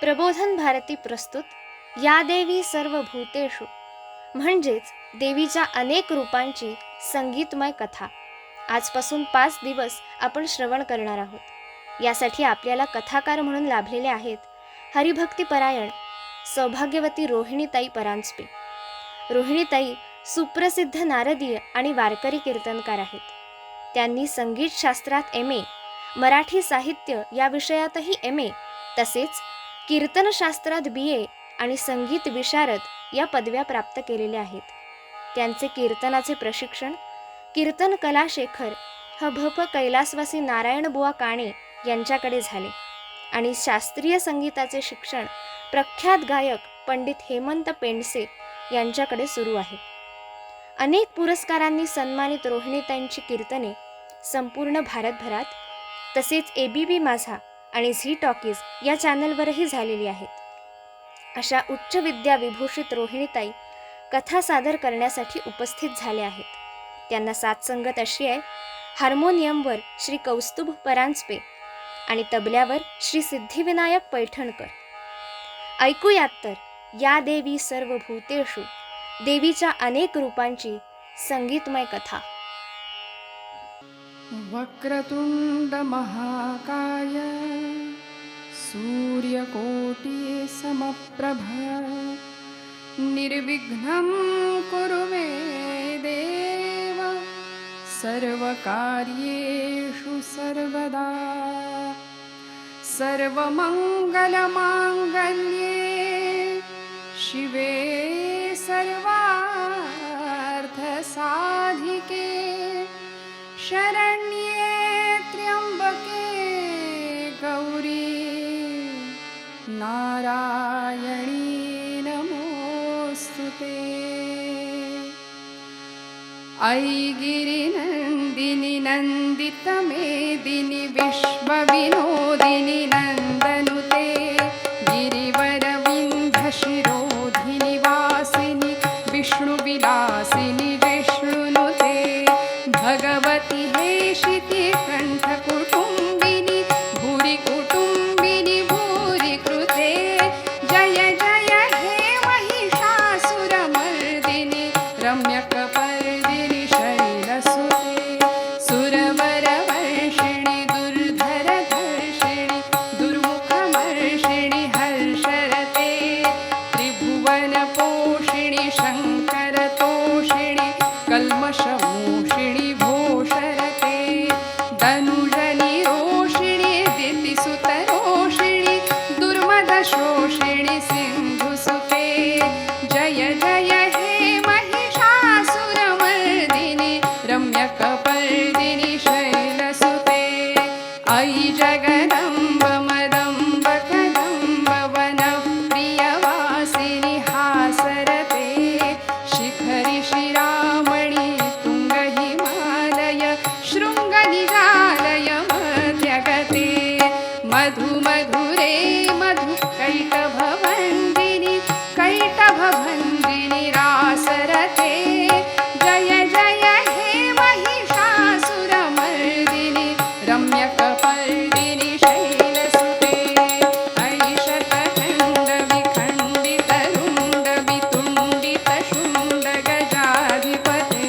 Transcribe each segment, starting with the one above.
प्रबोधन भारती प्रस्तुत या देवी सर्व भूतेषु म्हणजेच देवीच्या अनेक रूपांची संगीतमय कथा आजपासून 5 दिवस आपण श्रवण करणार आहोत. यासाठी आपल्याला कथाकार म्हणून लाभलेले आहेत हरिभक्तीपरायण सौभाग्यवती रोहिणीताई परांजपे. रोहिणीताई सुप्रसिद्ध नारदीय आणि वारकरी कीर्तनकार आहेत. त्यांनी संगीतशास्त्रात MA, मराठी साहित्य या विषयातही MA, तसेच कीर्तनशास्त्रात BA आणि संगीत विशारद या पदव्या प्राप्त केलेल्या आहेत. त्यांचे कीर्तनाचे प्रशिक्षण कीर्तन कलाशेखर भप कैलासवासी नारायणबुवा काणे यांच्याकडे झाले आणि शास्त्रीय संगीताचे शिक्षण प्रख्यात गायक पंडित हेमंत पेंडसे यांच्याकडे सुरू आहे. अनेक पुरस्कारांनी सन्मानित रोहिणीताईंची कीर्तने संपूर्ण भारतभरात तसेच ABP माझा आणि झी टॉकीज या चॅनलवरही झालेली आहेत. अशा उच्च विद्या विभूषित रोहिणीताई कथा सादर करण्यासाठी उपस्थित झाले आहेत. त्यांना साथ संगत अशी आहे, हार्मोनियमवर श्री कौस्तुभ परांजपे आणि तबल्यावर श्री सिद्धिविनायक पैठणकर. ऐकूयात तर या देवी सर्व भूतेषु, देवीच्या अनेक रूपांची संगीतमय कथा. वक्रतुंड महाकाय सूर्यकोटि समप्रभ निर्विघ्नं कुरु मे देव सर्वकार्येषु सर्वदा. सर्वमंगलमांगल्ये शिवे सर्वार्थसाधिके शरण्ये त्र्यंबके गौरी नारायणी नमोस्तुते. ऐ गिरिनन्दिनि नन्दितमेदिनि विश्वविनोदिनि नन्दनुते गिरिवरविन्ध्यशिरोधिनि वासिनि विष्णुविलासिनि विष्णुनुते भगवति हेशिति कण्ठकुटुम्बिनि भूरि कुटुम्बिनि भूरि कृते. जय जय हे महिषासुरमर्दिनि रम्यकपर्दिनि शैलसुते सुरवरवर्षिणि दुर्धरधर्षिणि दुर्मुखमर्षिणि हर्षरते त्रिभुवनपोषिणि शङ्करतोषिणि कल्मषमोषिणि भोषरते धनुजनिरोषिणि दितिसुतरोषिणि दुर्मदशोषिणि सिन्धुसुते. जय जय हे महिषासुरमर्दिनि रम्यकपर्दिनि शैलसुते. ऐ जगदम्ब मदम्ब कदम्ब वनप्रियवासिनि हासरते शिखरि शिरामणि तुङ्गहिमालय शृङ्गनिजालय मध्यगते मधु मधुरे मधु कैटभवन्दिनि कैटभवन्दिनि रासरते. जय जय हे महिषासुरमर्दिनि रम्यकपर्दिनि शैलसुते. ऐ शतचण्ड विखण्डितरुण्ड वितुण्डितशुण्ड गजाधिपते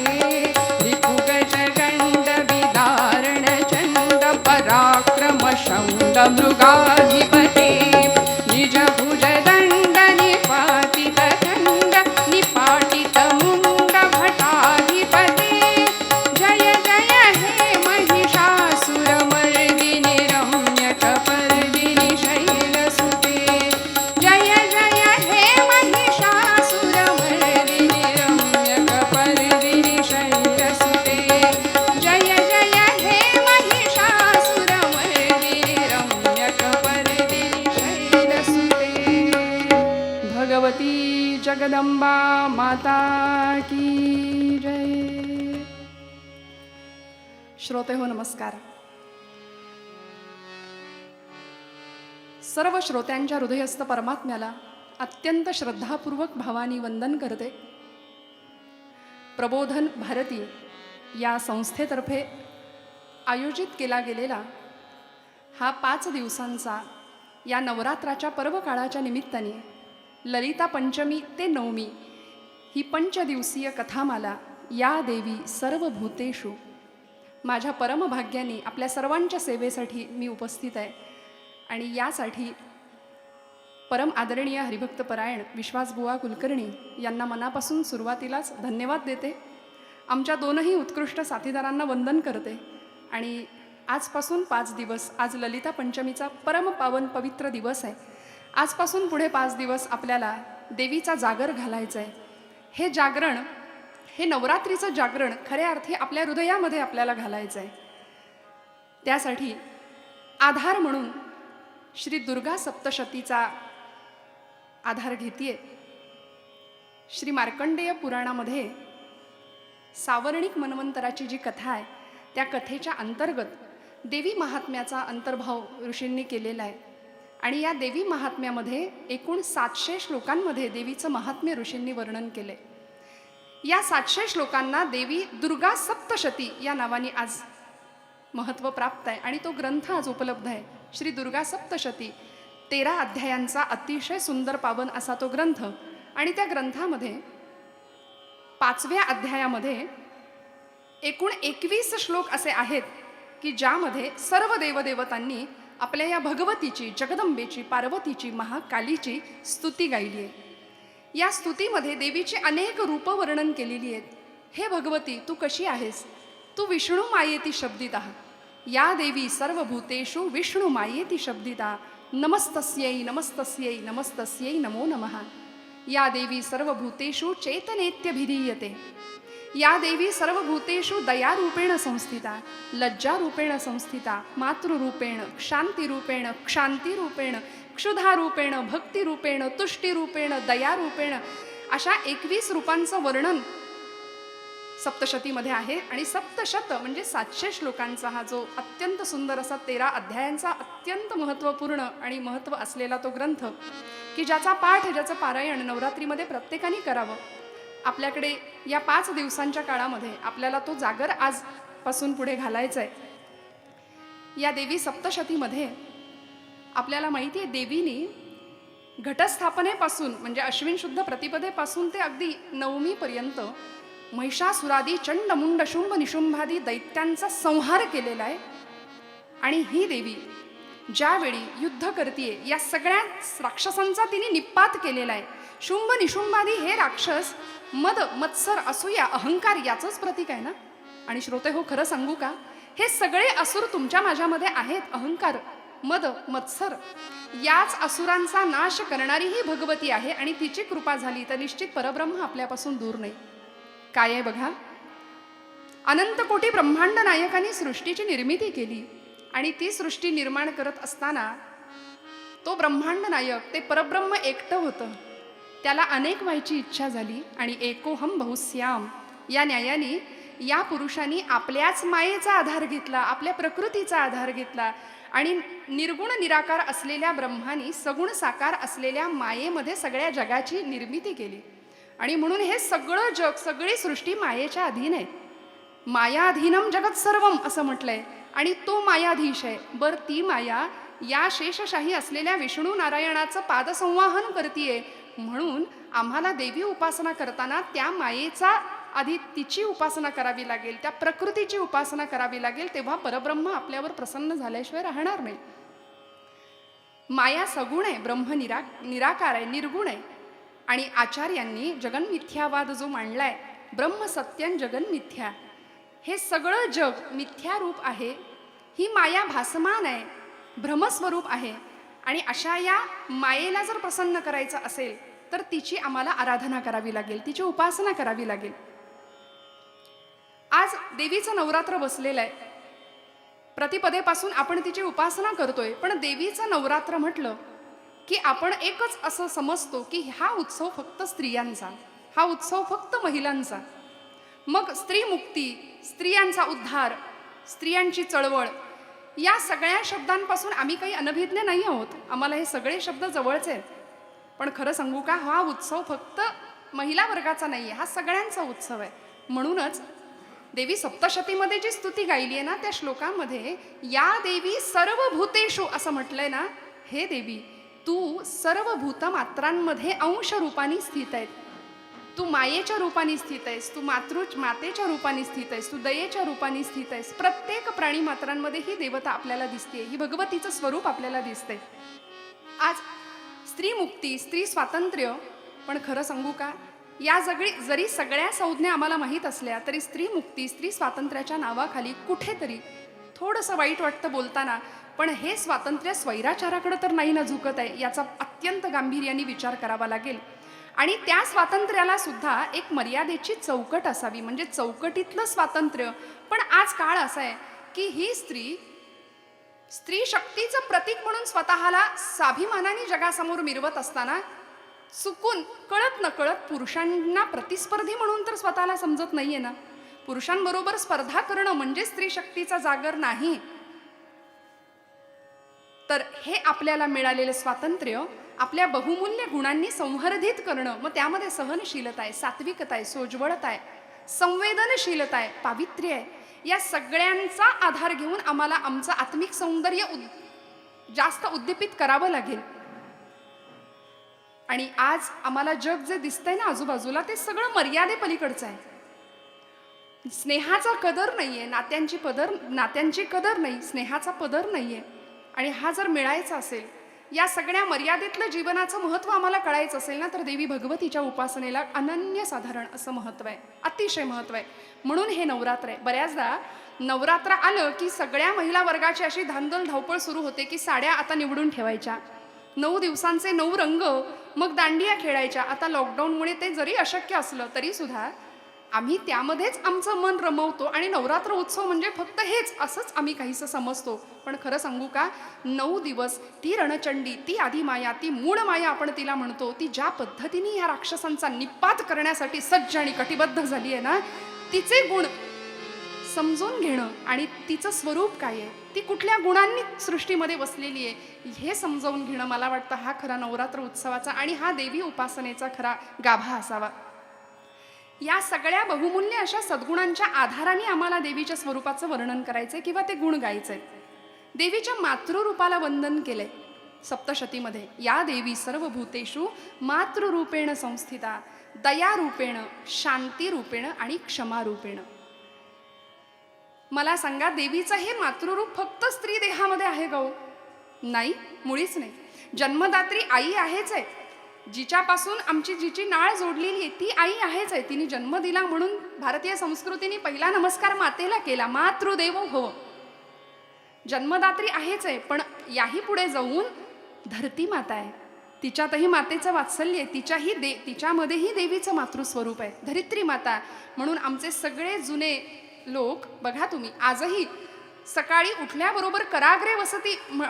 रिपुगजगण्ड विदारण चण्ड पराक्रम शौण्ड मृगाधिपते निज भुजदण्ड निपातित दण्ड निपाटित मुण्ड भटाधिपते. जय जय हे महिषासुरमर्दिनि रम्यकपर्दिनि शैलसुते. जय जय हे महिषासुरमर्दिनि रम्यकपर्दिनि शैलसुते. जय जय हे महिषासुरमर्दिनि रम्यकपर्दिनि शैलसुते. भगवती जगदंबा माता की जय. श्रोते हो नमस्कार. सर्व श्रोत्यांच्या हृदयस्थ परमात्म्याला अत्यंत श्रद्धापूर्वक भावानी वंदन करते. प्रबोधन भारती या संस्थेतर्फे आयोजित केला गेलेला हा 5 दिवसांचा या नवरात्राच्या पर्व काळाच्या निमित्ताने ललिता पंचमी ते नवमी ही पंचदिवसीय कथामाला या देवी सर्व भूतेषु माझ्या परमभाग्याने आपल्या सर्वांच्या सेवेसाठी मी उपस्थित आहे. आणि यासाठी परम आदरणीय हरिभक्त परायण विश्वासबुवा कुलकर्णी यांना मनापासून सुरुवातीलाच धन्यवाद देते. आमच्या दोनही उत्कृष्ट साथीदारांना वंदन करते. आणि आजपासून 5 दिवस, आज ललिता पंचमीचा परम पावन पवित्र दिवस आहे. आजपासून पुढे 5 दिवस आपल्याला देवीचा जागर घालायचा आहे. हे जागरण, हे नवरात्रीचं जागरण खऱ्या अर्थी आपल्या हृदयामध्ये आपल्याला घालायचं आहे. त्यासाठी आधार म्हणून श्री दुर्गा सप्तशतीचा आधार घेतीये. श्री मार्कंडेय पुराणामध्ये सावर्णिक मन्वंतराची जी कथा आहे त्या कथेच्या अंतर्गत देवी महात्म्याचा अंतर्भाव ऋषींनी केलेला आहे. आणि या देवी महात्म्यामध्ये एकूण 700 श्लोकांमध्ये देवीचं महात्म्य ऋषींनी वर्णन केले. या 700 श्लोकांना देवी दुर्गा सप्तशती या नावाने आज महत्त्व प्राप्त आहे. आणि तो ग्रंथ आज उपलब्ध आहे. श्री दुर्गा सप्तशती 13 अध्यायांचा अतिशय सुंदर पावन असा तो ग्रंथ. आणि त्या ग्रंथामध्ये 5व्या अध्यायामध्ये एकूण 21 श्लोक असे आहेत की ज्यामध्ये सर्व देवदेवतांनी आपल्या या भगवतीची, जगदंबेची, पार्वतीची, महाकालीची स्तुती गायली आहे. या स्तुतीमध्ये देवीची अनेक रूपं वर्णन केलेली आहेत. हे भगवती, तू कशी आहेस? तू विष्णू मायेती शब्दिता. या देवी सर्व भूतेषु विष्णू मायेती शब्दिता. नमस्तस्यै नमस्तस्यै नमस्तस्यै नमो नमः. या देवी सर्व भूतेषु चैतन्येत्यभिधीयते. या देवी सर्व भूतेषु दयारूपेण संस्थिता, लज्जारूपेण संस्थिता, मातृरूपेण, क्षांतिरूपेण, क्षांतिरूपेण, क्षुधारूपेण, भक्तिरूपेण, तुष्टिरूपेण, दयारूपेण अशा 21 रूपांचं वर्णन सप्तशतीमध्ये आहे. आणि सप्तशत म्हणजे 700 श्लोकांचा हा जो अत्यंत सुंदर असा 13 अध्यायांचा अत्यंत महत्त्वपूर्ण आणि महत्त्व असलेला तो ग्रंथ की ज्याचा पाठ, ज्याचं पारायण नवरात्रीमध्ये प्रत्येकाने करावं. आपल्याकडे या 5 दिवसांच्या काळामध्ये आपल्याला तो जागर आजपासून पुढे घालायचा आहे. या देवी सप्तशतीमध्ये आपल्याला माहिती आहे देवीनी घटस्थापनेपासून म्हणजे अश्विन शुद्ध प्रतिपदेपासून ते अगदी नवमीपर्यंत महिषासुरादी चंड मुंड शुंभ निशुंभादी दैत्यांचा संहार केलेला आहे. आणि ही देवी ज्यावेळी युद्ध करतीये या सगळ्या राक्षसांचा तिने निपात केलेला आहे. शुंभ निशुंभादी हे राक्षस मद, मत्सर, असूया, अहंकार याचंच प्रतीक आहे ना. आणि श्रोते हो, खरं सांगू का, हे सगळे असुर तुमच्या माझ्यामध्ये आहेत. अहंकार, मद, मत्सर याच असुरांचा नाश करणारी ही भगवती आहे. आणि तिची कृपा झाली तर निश्चित परब्रह्म आपल्यापासून दूर नाही. काय आहे बघा, अनंत कोटी ब्रह्मांड नायकांनी सृष्टीची निर्मिती केली. आणि ती सृष्टी निर्माण करत असताना तो ब्रह्मांड नायक, ते परब्रह्म एकटं होतं. त्याला अनेक व्हायची इच्छा झाली. आणि एकोहम बहुश्याम या न्यायाने या पुरुषांनी आपल्याच मायेचा आधार घेतला, आपल्या प्रकृतीचा आधार घेतला. आणि निर्गुण निराकार असलेल्या ब्रह्मानी सगुण साकार असलेल्या मायेमध्ये सगळ्या जगाची निर्मिती केली. आणि म्हणून हे सगळं जग, सगळी सृष्टी मायेच्या अधीन आहे. मायाधीनम जगत सर्वम असं म्हटलंय. आणि तो मायाधीश आहे. बर ती माया या शेषशाही असलेल्या विष्णू नारायणाचं पादसंवाहन करतीये. म्हणून आम्हाला देवी उपासना करताना त्या मायेचा आधी तिची उपासना करावी लागेल, त्या प्रकृतीची उपासना करावी लागेल. तेव्हा परब्रह्म आपल्यावर प्रसन्न झाल्याशिवाय राहणार नाही. माया सगुण आहे, ब्रह्म निराकार आहे, निर्गुण आहे. आणि आचार्यांनी जगन्मिथ्यावाद जो मांडलाय, ब्रह्म सत्यं जगन्मिथ्या, हे सगळं जग मिथ्यारूप आहे. ही माया भासमान आहे, भ्रमस्वरूप आहे. आणि अशा या मायेला जर प्रसन्न करायचं असेल तर तिची आम्हाला आराधना करावी लागेल, तिची उपासना करावी लागेल. आज देवीचं नवरात्र बसलेलं आहे. प्रतिपदेपासून आपण तिची उपासना करतोय. पण देवीचं नवरात्र म्हटलं की आपण एकच असं समजतो की हा उत्सव फक्त स्त्रियांचा, हा उत्सव फक्त महिलांचा. मग स्त्री मुक्ती, स्त्रियांचा उद्धार, स्त्रियांची चळवळ या सगळ्या शब्दांपासून आम्ही काही अनभिज्ञ नाही आहोत. आम्हाला हे सगळे शब्द जवळचे आहेत. पण खरं सांगू का, हा उत्सव फक्त महिला वर्गाचा नाही आहे, हा सगळ्यांचा उत्सव आहे. म्हणूनच देवी सप्तशतीमध्ये जी स्तुती गायली आहे ना, त्या श्लोकामध्ये या देवी सर्व भूतेषु असं म्हटलंय ना, हे देवी, तू सर्व भूतमात्रांमध्ये अंश रूपाने स्थित आहेस. तू मायेच्या रूपाने स्थित आहेस, तू मातेच्या रूपाने स्थित आहेस, तू दयेच्या रूपाने स्थित आहेस. प्रत्येक प्राणी मात्रांमध्ये ही देवता आपल्याला दिसते, ही भगवतीचं स्वरूप आपल्याला दिसते. आज स्त्री मुक्ती, स्त्री स्वातंत्र्य, पण खरं सांगू का, या जरी सगळ्या संज्ञा आम्हाला माहीत असल्या तरी स्त्री मुक्ती, स्त्री स्वातंत्र्याच्या नावाखाली कुठेतरी थोडंसं वाईट वाटतं बोलताना. पण हे स्वातंत्र्य स्वैराचाराकडे तर नाही ना झुकत आहे, याचा अत्यंत गांभीर्याने विचार करावा लागेल. आणि त्या स्वातंत्र्याला सुद्धा एक मर्यादेची चौकट असावी, म्हणजे चौकटीतलं स्वातंत्र्य. पण आज काळ असा आहे की ही स्त्री शक्तीचं प्रतीक म्हणून स्वतःला स्वाभिमानाने जगासमोर मिरवत असताना चुकून कळत नकळत पुरुषांना प्रतिस्पर्धी म्हणून तर स्वतःला समजत नाहीये ना. पुरुषांबरोबर स्पर्धा करणं म्हणजे स्त्री शक्तीचा जागर नाही. तर हे आपल्याला मिळालेलं स्वातंत्र्य आपल्या बहुमूल्य गुणांनी संवर्धित करणं, मग त्यामध्ये सहनशीलता आहे, सात्विकता आहे, सोज्वळता आहे, संवेदनशीलता आहे, पावित्र्य आहे. या सगळ्यांचा आधार घेऊन आम्हाला आमचं आत्मिक सौंदर्य जास्त उद्दीपित करावं लागेल. आणि आज आम्हाला जग जे दिसतंय ना आजूबाजूला, ते सगळं मर्यादेपलीकडचं आहे. स्नेहाचा कदर नाहीये, नात्यांची कदर नाही, स्नेहाचा पदर नाहीये. आणि हा जर मिळायचा असेल, या सगळ्या मर्यादेतलं जीवनाचं महत्त्व आम्हाला कळायचं असेल ना, तर देवी भगवतीच्या उपासनेला अनन्यसाधारण असं महत्त्व आहे, अतिशय महत्त्व आहे. म्हणून हे नवरात्र आहे. बऱ्याचदा नवरात्र आलं की सगळ्या महिला वर्गाची अशी धांदल धावपळ सुरू होते की साड्या आता निवडून ठेवायच्या, 9 दिवसांचे 9 रंग, मग दांडिया खेळायच्या. आता लॉकडाऊनमुळे ते जरी अशक्य असलं तरी सुद्धा आम्ही त्यामध्येच आमचं मन रमवतो आणि नवरात्र उत्सव म्हणजे फक्त हेच असंच आम्ही काहीसं समजतो. पण खरं सांगू का, 9 दिवस ती रणचंडी, ती आदिमाया, ती मूळ माया आपण तिला म्हणतो, ती ज्या पद्धतीने या राक्षसांचा निपात करण्यासाठी सज्ज आणि कटिबद्ध झाली आहे ना, तिचे गुण समजून घेणं आणि तिचं स्वरूप काय आहे, ती कुठल्या गुणांनी सृष्टीमध्ये वसलेली आहे, हे समजावून घेणं, मला वाटतं हा खरा नवरात्र उत्सवाचा आणि हा देवी उपासनेचा खरा गाभा असावा. या सगळ्या बहुमूल्य अशा सद्गुणांच्या आधाराने आम्हाला देवीच्या स्वरूपाचं वर्णन करायचंय किंवा ते गुण गायचंय. देवीच्या मातृरूपाला वंदन केलंय सप्तशतीमध्ये. या देवी सर्व भूतेषु मातृरूपेण संस्थिता, दयारूपेण, शांतीरूपेण आणि क्षमारूपेण. मला सांगा, देवीचं हे मातृरूप फक्त स्त्री देहामध्ये आहे का हो? नाही, मुळीच नाही. जन्मदात्री आई आहेच आहे, जिच्यापासून जिची नाळ जोडलेली आहे ती आई आहेच आहे. तिने जन्म दिला म्हणून भारतीय संस्कृतीने पहिला नमस्कार मातेला केला, मातृदेवो भव. जन्मदात्री आहेच आहे, पण याही पुढे जाऊन धरती माता आहे, तिच्यातही मातेचं वात्सल्य आहे, तिच्यामध्येही देवीचं मातृस्वरूप आहे, धरित्री माता. म्हणून आमचे सगळे जुने लोक बघा तुम्ही, आजही सकाळी उठल्याबरोबर कराग्रे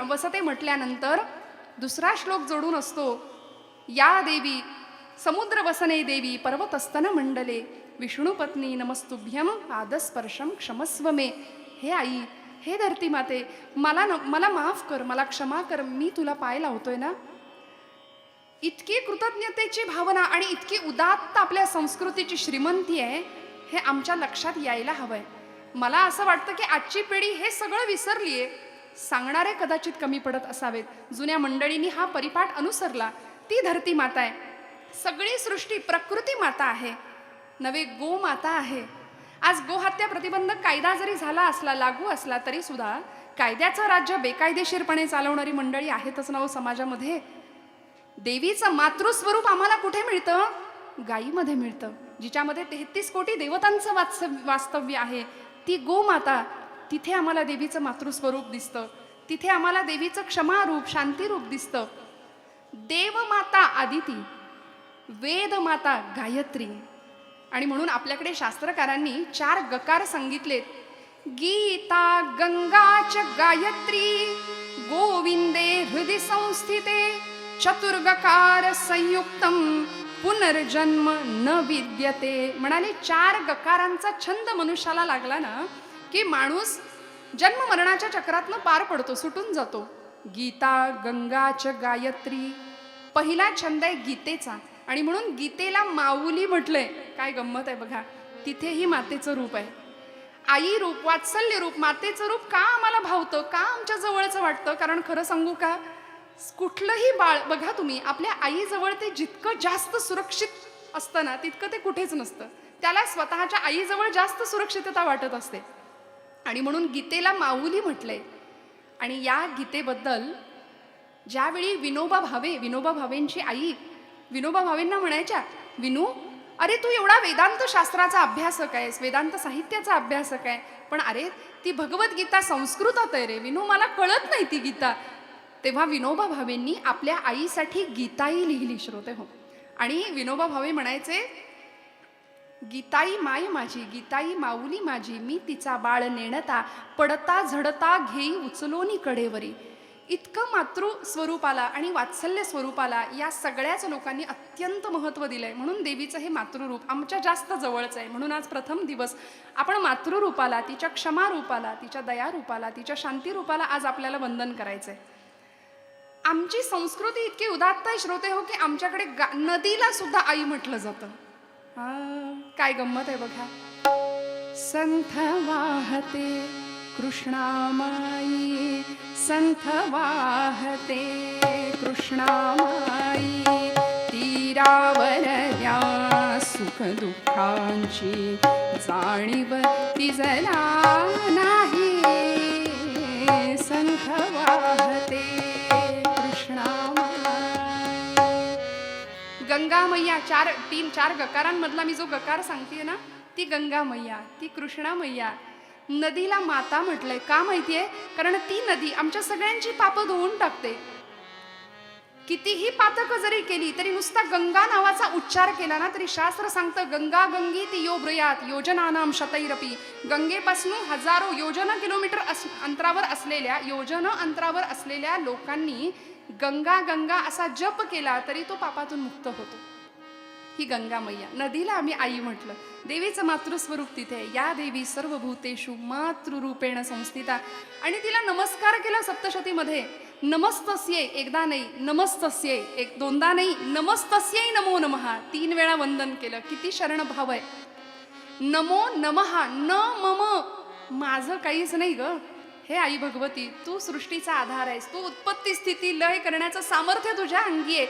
वसते म्हटल्यानंतर दुसरा श्लोक जोडून असतो, या देवी समुद्र वसने देवी पर्वतस्तन मंडले विष्णुपत्नी नमस्तुभ्यम पादस्पर्शम क्षमस्व मे. हे आई, हे धरती माते, मला माफ कर, मला क्षमा कर, मी तुला पाय लावतोय ना. इतकी कृतज्ञतेची भावना आणि इतकी उदात्त आपल्या संस्कृतीची श्रीमंती आहे, हे आमच्या लक्षात यायला हवंय. मला असं वाटतं की आजची पिढी हे सगळं विसरलीये. सांगणारे कदाचित कमी पडत असावेत. जुन्या मंडळींनी हा परिपाठ अनुसरला. ती धरती माता आहे, सगळी सृष्टी प्रकृती माता आहे, नवे गो माता आहे. आज गोहत्या प्रतिबंधक कायदा जरी लागू असला तरी सुद्धा कायद्याचं राज्य बेकायदेशीरपणे चालवणारी मंडळी आहेतच ना समाजामध्ये. देवीचं मातृस्वरूप आम्हाला कुठे मिळतं? गायीमध्ये मिळतं, जिच्यामध्ये 33 कोटी देवतांचं वास्तव्य आहे. ती गोमाता, तिथे आम्हाला देवीचं मातृस्वरूप दिसतं, तिथे आम्हाला देवीचं क्षमारूप, शांतीरूप दिसतं. देवमाता आदिती, वेदमाता गायत्री. आणि म्हणून आपल्याकडे शास्त्रकारांनी 4 गकार सांगितलेत. गीता गंगा च गायत्री गोविंदे हृदय संस्थिते चतुर्गकार संयुक्तम पुनर्जन्म न विद्यते. म्हणाले 4 गकारांचा छंद मनुष्याला लागला ना की माणूस जन्म मरणाच्या चक्रातनं पार पडतो, सुटून जातो. गीता गंगा च गायत्री, पहिला छंद आहे गीतेचा. आणि म्हणून गीतेला माऊली म्हटलंय. काय गंमत आहे बघा, तिथेही मातेचं रूप आहे, आई रूप, वात्सल्य रूप. मातेचं रूप का आम्हाला भावतं, का आमच्या जवळचं वाटतं? कारण खरं सांगू का, कुठलंही बाळ बघा तुम्ही, आपल्या आईजवळ ते जितकं जास्त सुरक्षित असतं ना, तितकं ते कुठेच नसतं. त्याला स्वतःच्या आईजवळ जास्त सुरक्षितता वाटत असते. आणि म्हणून गीतेला माऊली म्हटलंय. आणि या गीतेबद्दल ज्यावेळी विनोबा भावेंची आई विनोबा भावेंना म्हणायच्या, विनू, अरे तू एवढा वेदांत शास्त्राचा अभ्यासक आहेस, वेदांत साहित्याचा अभ्यासक आहे, पण अरे ती भगवद्गीता संस्कृतात आहे रे विनू, मला कळत नाही ती गीता. तेव्हा विनोबा भावेंनी आपल्या आईसाठी गीताई लिहिली, श्रोते हो. आणि विनोबा भावे म्हणायचे, गीताई माय माझी, गीताई माऊली माझी, मी तिचा बाळ नेणता, पडता झडता घेई उचलोनी कडेवरी. इतकं मातृ स्वरूपाला आणि वात्सल्य स्वरूपाला या सगळ्याच लोकांनी अत्यंत महत्त्व दिलंय. म्हणून देवीचं हे मातृरूप आमच्या जास्त जवळचं आहे. म्हणून आज प्रथम दिवस आपण मातृरूपाला, तिच्या क्षमा रूपाला, तिच्या दयारूपाला, तिच्या शांती रूपाला आज आपल्याला वंदन करायचंय. आमची संस्कृती इतकी उदात्त आहे, श्रोते हो, की आमच्याकडे नदीला सुद्धा आई म्हटलं जातं. काय गंमत आहे बघा. संथ वाहते कृष्णामाई, संथ वाहते कृष्णामाई, तीरावर या सुख दुःखांची जाणीव तिजला नाही. संथ वाहते कृष्णामाई. गंगा मैया, चार गकारांमधला मी जो गकार सांगतेय ना, ती गंगा मैया, ती कृष्णा मैया. नदीला माता म्हटलंय का माहितीये? कारण ती नदी आमच्या सगळ्यांची पापं धुवून टाकते. कितीही पातक जरी केली तरी नुसता गंगा नावाचा उच्चार केला ना तरी शास्त्र सांगतं, गंगा गंगी ती यो ब्रयात योजनानाम शतैरपी. गंगेपासून हजारो किलोमीटर अंतरावर असलेल्या लोकांनी गंगा गंगा असा जप केला तरी तो पापातून मुक्त होतो. ही गंगा मैया, नदीला आम्ही आई म्हटलं. देवीचं मातृस्वरूप तिथे आहे. या देवी सर्व भूतेषु मातृरूपेण संस्थिता. आणि तिला नमस्कार केला सप्तशतीमध्ये. नमस्तस्यै, एकदा नाही, नमस्तस्यै, दोनदा नाही, नमस्तस्यै नमो नमः, 3 वेळा वंदन केलं. किती शरण भाव आहे. नमो नमः, न मम, माझं काहीच नाही ग. हे आई भगवती, तू सृष्टीचा आधार आहेस. तू उत्पत्ती स्थिती लय करण्याचं सामर्थ्य तुझ्या अंगी आहे.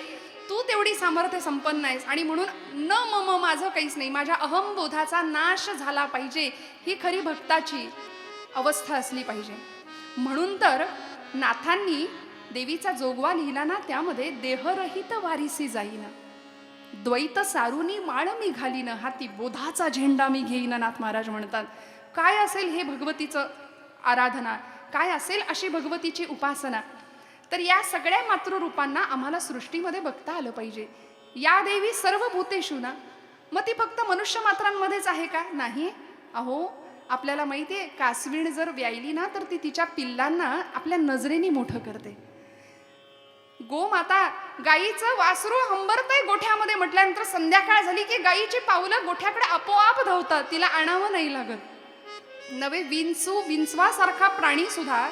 तू तेवढी सामर्थ्य संपन्न आहेस. आणि म्हणून न मम, माझं काहीच नाही, माझ्या अहमबोधाचा नाश झाला पाहिजे. ही खरी भक्ताची अवस्था असली पाहिजे. म्हणून तर नाथांनी देवीचा जोगवा लिहिला ना, त्यामध्ये देहरहित वारिसी जाईन, द्वैत सारुनी माळ मी घालीन, हाती बोधाचा झेंडा मी घेईन, नाथ महाराज म्हणतात. काय असेल हे भगवतीचं आराधना, काय असेल अशी भगवतीची उपासना. तर या सगळ्या मातृरूपांना आम्हाला सृष्टीमध्ये बघता आलं पाहिजे. या देवी सर्व भूतेषु ना, मग ती फक्त मनुष्य मात्रांमध्येच आहे का? नाही. अहो, आपल्याला माहिती आहे, कासवीण जर व्यायली ना तर ती तिच्या पिल्लांना आपल्या नजरेने मोठं करते. गोमाता, गाईचं वासरू हंबरतंय गोठ्यामध्ये म्हटल्यानंतर संध्याकाळ झाली की गाईची पावलं गोठ्याकडे आपोआप धावतात, तिला आणावं नाही लागत. नवे विंचवासारखा प्राणी सुद्धा,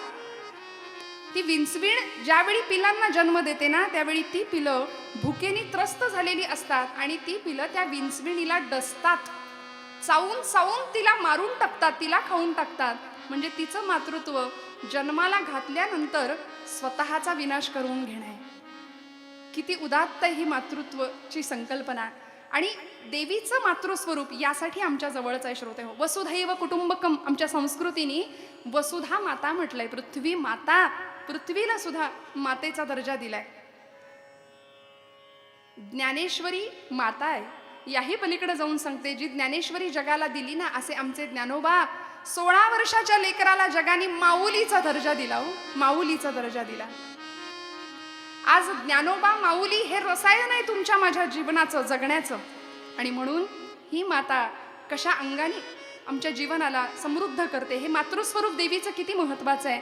ती विंचवीण ज्यावेळी पिलांना जन्म देते ना त्यावेळी ती पिलं भुकेने त्रस्त झालेली असतात आणि ती पिलं त्या विंचविणीला डसतात, चावून तिला मारून टाकतात, तिला खाऊन टाकतात. म्हणजे तिचं मातृत्व जन्माला घातल्यानंतर स्वतःचा विनाश करून घेणे. किती उदात्त ही मातृत्वाची संकल्पना. आणि देवीचं मातृस्वरूप यासाठी आमच्या जवळच आहे, श्रोते हो. वसुधैव कुटुंबकम, आमच्या संस्कृतीने वसुधा माता म्हटलंय. पृथ्वी माता, पृथ्वीला सुद्धा मातेचा दर्जा दिलाय. ज्ञानेश्वरी माता आहे. याही पलीकडे जाऊन सांगते, जी ज्ञानेश्वरी जगाला दिली ना, असे आमचे ज्ञानोबा 16 वर्षाच्या लेकराला जगाने माऊलीचा दर्जा दिला. हो, माऊलीचा दर्जा दिला. आज ज्ञानोबा माऊली हे रसायन आहे तुमच्या माझ्या जीवनाचं, जगण्याचं. आणि म्हणून ही माता कशा अंगाने आमच्या जीवनाला समृद्ध करते. हे मातृस्वरूप देवीचं किती महत्वाचं आहे.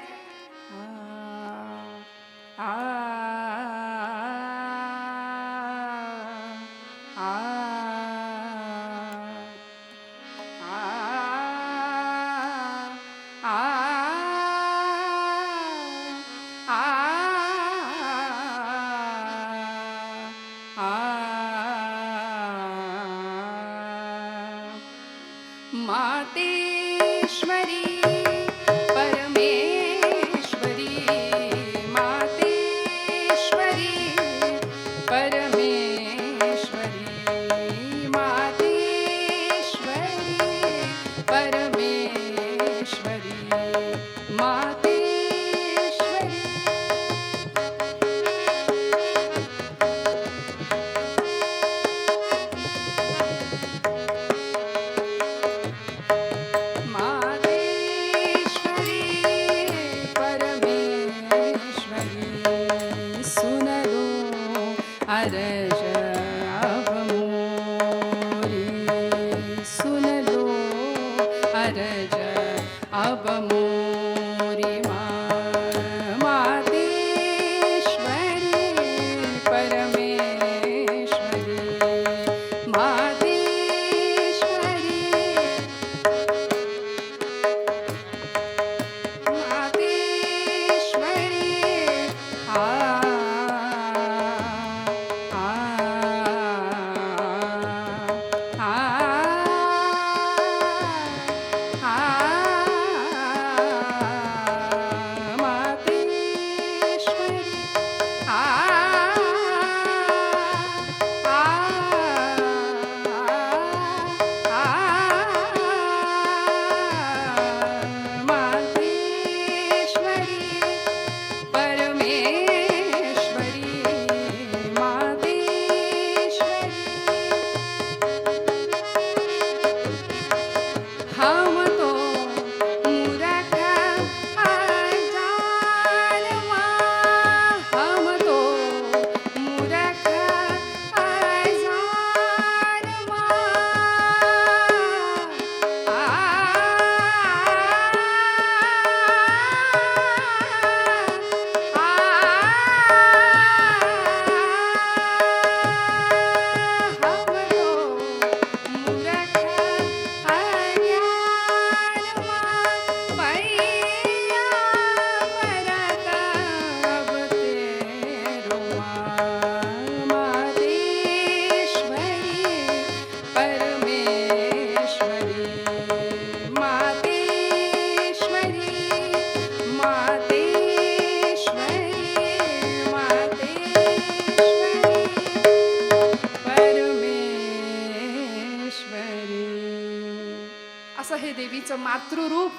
मातेश्वरी परमेश्वरी, मातेश्वरी अरज अब मोरी सुन लो, अरज अब मोरी मातेश्वरी परमेश्वरी, मातेश्वरी मातेश्वरी आ आ आ मातेश्वरी आ मातेश्वरी परमेश्वरी, मातेश्वरी हम तो मूरख अजानमा, हम तो मूरख अजानमा हम तो मूरख अज्ञानमा, पैया परत अब तेरो मातेश्वरी परमेश्वरी, मातेश्वरी मातेश्वरी मातेश्वरी परमेश्वरी. असं हे देवीचं मातृरूप.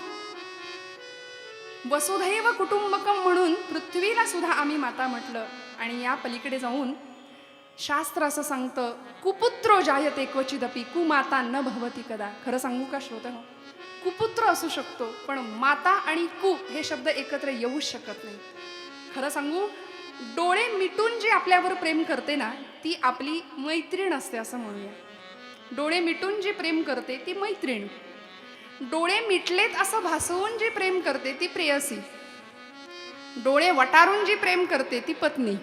वसुधैव कुटुंबकम म्हणून पृथ्वीला सुद्धा आम्ही माता म्हटलं. आणि या पलीकडे जाऊन शास्त्र असं सांगतं, कुपुत्रो जायते क्वचिदपि कुमाता न भवती कदा. खरं सांगू का श्रोत्यांनो, कुपुत्र असू शकतो पण माता आणि कु हे शब्द एकत्र येऊच शकत नाही. खरं सांगू, डोळे मिटून जी आपल्यावर प्रेम करते ना, ती आपली मैत्रीण असते असं म्हणूया. डोळे मिटून जी प्रेम करते ती मैत्रीण. डोळे मिटलेत असं भासवून जी प्रेम करते ती प्रेयसी. डोळे वटारून जी प्रेम करते ती पत्नी.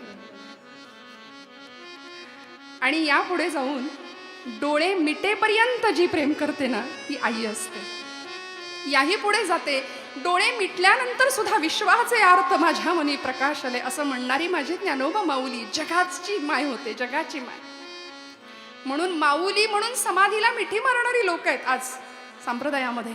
आणि यापुढे जाऊन डोळे मिटेपर्यंत जी प्रेम करते ना ती आई असते. याही पुढे जाते, डोळे मिटल्यानंतर सुद्धा विश्वाचे अर्थ माझ्या मनी प्रकाश आले असं म्हणणारी माझी ज्ञानोबा माऊली जगाची माय होते, जगाची माय. म्हणून माऊली म्हणून समाधीला मिठी मारणारी लोक आहेत आज संप्रदायामध्ये.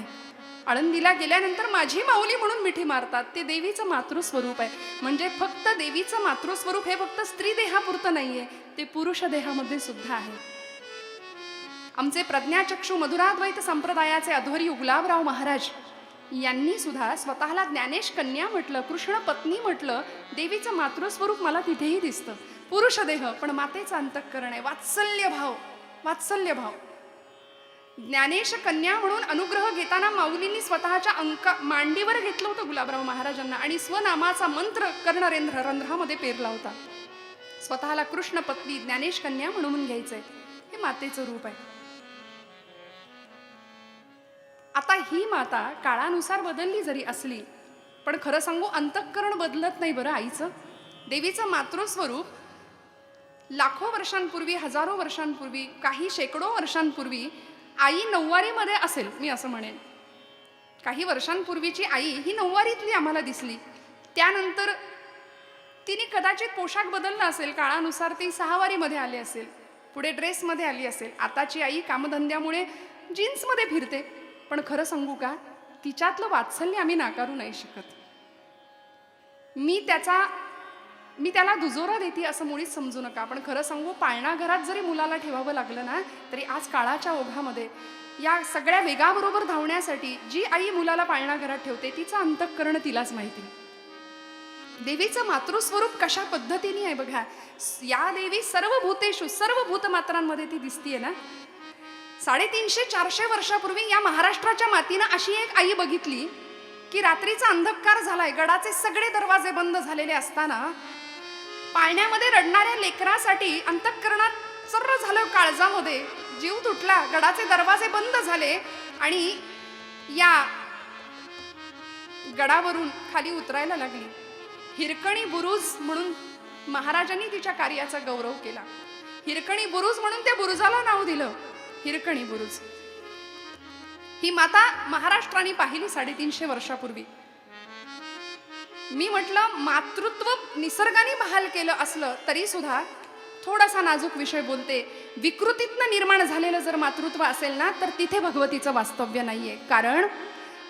आळंदीला गेल्यानंतर माझी माऊली म्हणून मिठी मारतात. ते देवीचं मातृस्वरूप आहे. म्हणजे फक्त देवीचं मातृस्वरूप हे फक्त स्त्री देहापुरतं नाहीये, ते पुरुष देहामध्ये सुद्धा आहे. आमचे प्रज्ञाचक्षू मधुराद्वैत संप्रदायाचे अध्वर्यू गुलाबराव महाराज यांनी सुद्धा स्वतःला ज्ञानेश कन्या म्हटलं, कृष्ण पत्नी म्हटलं. देवीचं मातृस्वरूप मला तिथेही दिसतं. पुरुष देह पण मातेचं अंतःकरण आहे. वात्सल्य भाव, वात्सल्य भाव. ज्ञानेश कन्या म्हणून अनुग्रह घेताना माऊलींनी स्वतःच्या मांडीवर घेतलं होतं गुलाबराव महाराजांना आणि स्वनामाचा मंत्र कर्णरेंद्र रंध्रामध्ये पेरला होता. स्वतःला कृष्ण पत्नी ज्ञानेश कन्या म्हणून घ्यायचंय. हे मातेचं रूप आहे. आता ही माता काळानुसार बदलली जरी असली पण खरं सांगू अंतःकरण बदलत नाही बरं आईचं. देवीचं मातृस्वरूप लाखो वर्षांपूर्वी, हजारो वर्षांपूर्वी, काही शेकडो वर्षांपूर्वी आई नऊवारीमध्ये असेल, मी असं म्हणेन. काही वर्षांपूर्वीची आई ही नऊवारीतली आम्हाला दिसली. त्यानंतर तिने कदाचित पोशाख बदलला असेल, काळानुसार ती सहावारीमध्ये आली असेल, पुढे ड्रेसमध्ये आली असेल. आताची आई कामधंद्यामुळे जीन्समध्ये फिरते. पण खरं सांगू का, तिच्यातलं वात्सल्य आम्ही नाकारू नाही शकत. मी त्याला दुजोरा देते असं मुळीच समजू नका. पण खरं सांगू, पाळणा घरात जरी मुलाला ठेवावं लागलं ना, तरी आज काळाच्या ओघामध्ये या सगळ्या वेगाबरोबर धावण्यासाठी जी आई मुलाला पाळणा घरात ठेवते तिचं अंतःकरण तिलाच माहिती. देवीचं मातृस्वरूप कशा पद्धतीने आहे बघा. या देवी सर्व भूतेषु, सर्व भूतमात्रांमध्ये ती दिसतीये ना. 350-400 वर्षापूर्वी या महाराष्ट्राच्या मातीनं अशी एक आई बघितली की रात्रीचा अंधकार झालाय, गडाचे सगळे दरवाजे बंद झालेले असताना पाळण्यामध्ये रडणाऱ्या लेकरासाठी अंतःकरणात सर्र झालं काळजामध्ये, जीव तुटला, गडाचे दरवाजे बंद झाले आणि या गडावरून खाली उतरायला लागली. हिरकणी बुरुज म्हणून महाराजांनी तिच्या कार्याचा गौरव केला. हिरकणी बुरुज म्हणून त्या बुरुजाला नाव दिलं हिरकणी बुरुज. ही माता महाराष्ट्राने पाहिली 350 वर्षापूर्वी. मी म्हटलं मातृत्व निसर्गाने बहाल केलं असलं तरी सुद्धा थोडासा नाजूक विषय बोलते. विकृतीतनं निर्माण झालेलं जर मातृत्व असेल ना तर तिथे भगवतीचं वास्तव्य नाहीये. कारण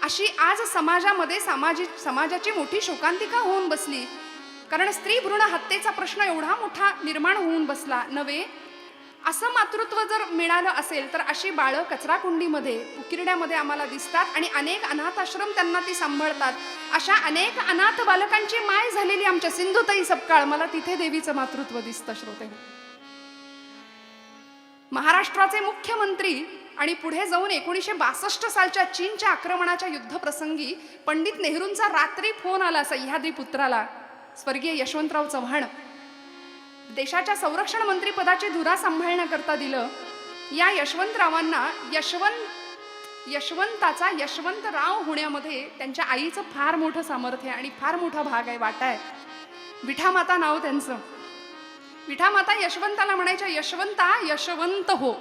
अशी आज समाजामध्ये समाजाची मोठी शोकांतिका होऊन बसली. कारण स्त्री भ्रूण हत्येचा प्रश्न एवढा मोठा निर्माण होऊन बसला नव्हे. असं मातृत्व जर मिळालं असेल तर अशी बाळं कचराकुंडीमध्ये उकिरड्यामध्ये आम्हाला दिसतात आणि अनेक अनाथ आश्रम त्यांना ती सांभाळतात. अशा अनेक अनाथ बालकांची माय झालेली आमच्या सिंधुताई सपकाळ, मला तिथे देवीचं मातृत्व दिसतं. श्रोते, महाराष्ट्राचे मुख्यमंत्री आणि पुढे जाऊन 1962 सालच्या चीनच्या आक्रमणाच्या युद्धप्रसंगी पंडित नेहरूंचा रात्री फोन आला सह्याद्री पुत्राला, स्वर्गीय यशवंतराव चव्हाण. देशाच्या संरक्षण मंत्री पदाची धुरा सांभाळण्याकरता दिलं. या यशवंतरावांना यशवंताचा यशवंतराव होण्यामध्ये त्यांच्या आईचं फार मोठं सामर्थ्य आणि फार मोठा भाग आहे, वाटा आहे. विठामाता नाव त्यांचं. विठामाता यशवंताला म्हणायच्या, यशवंता यशवंत हो.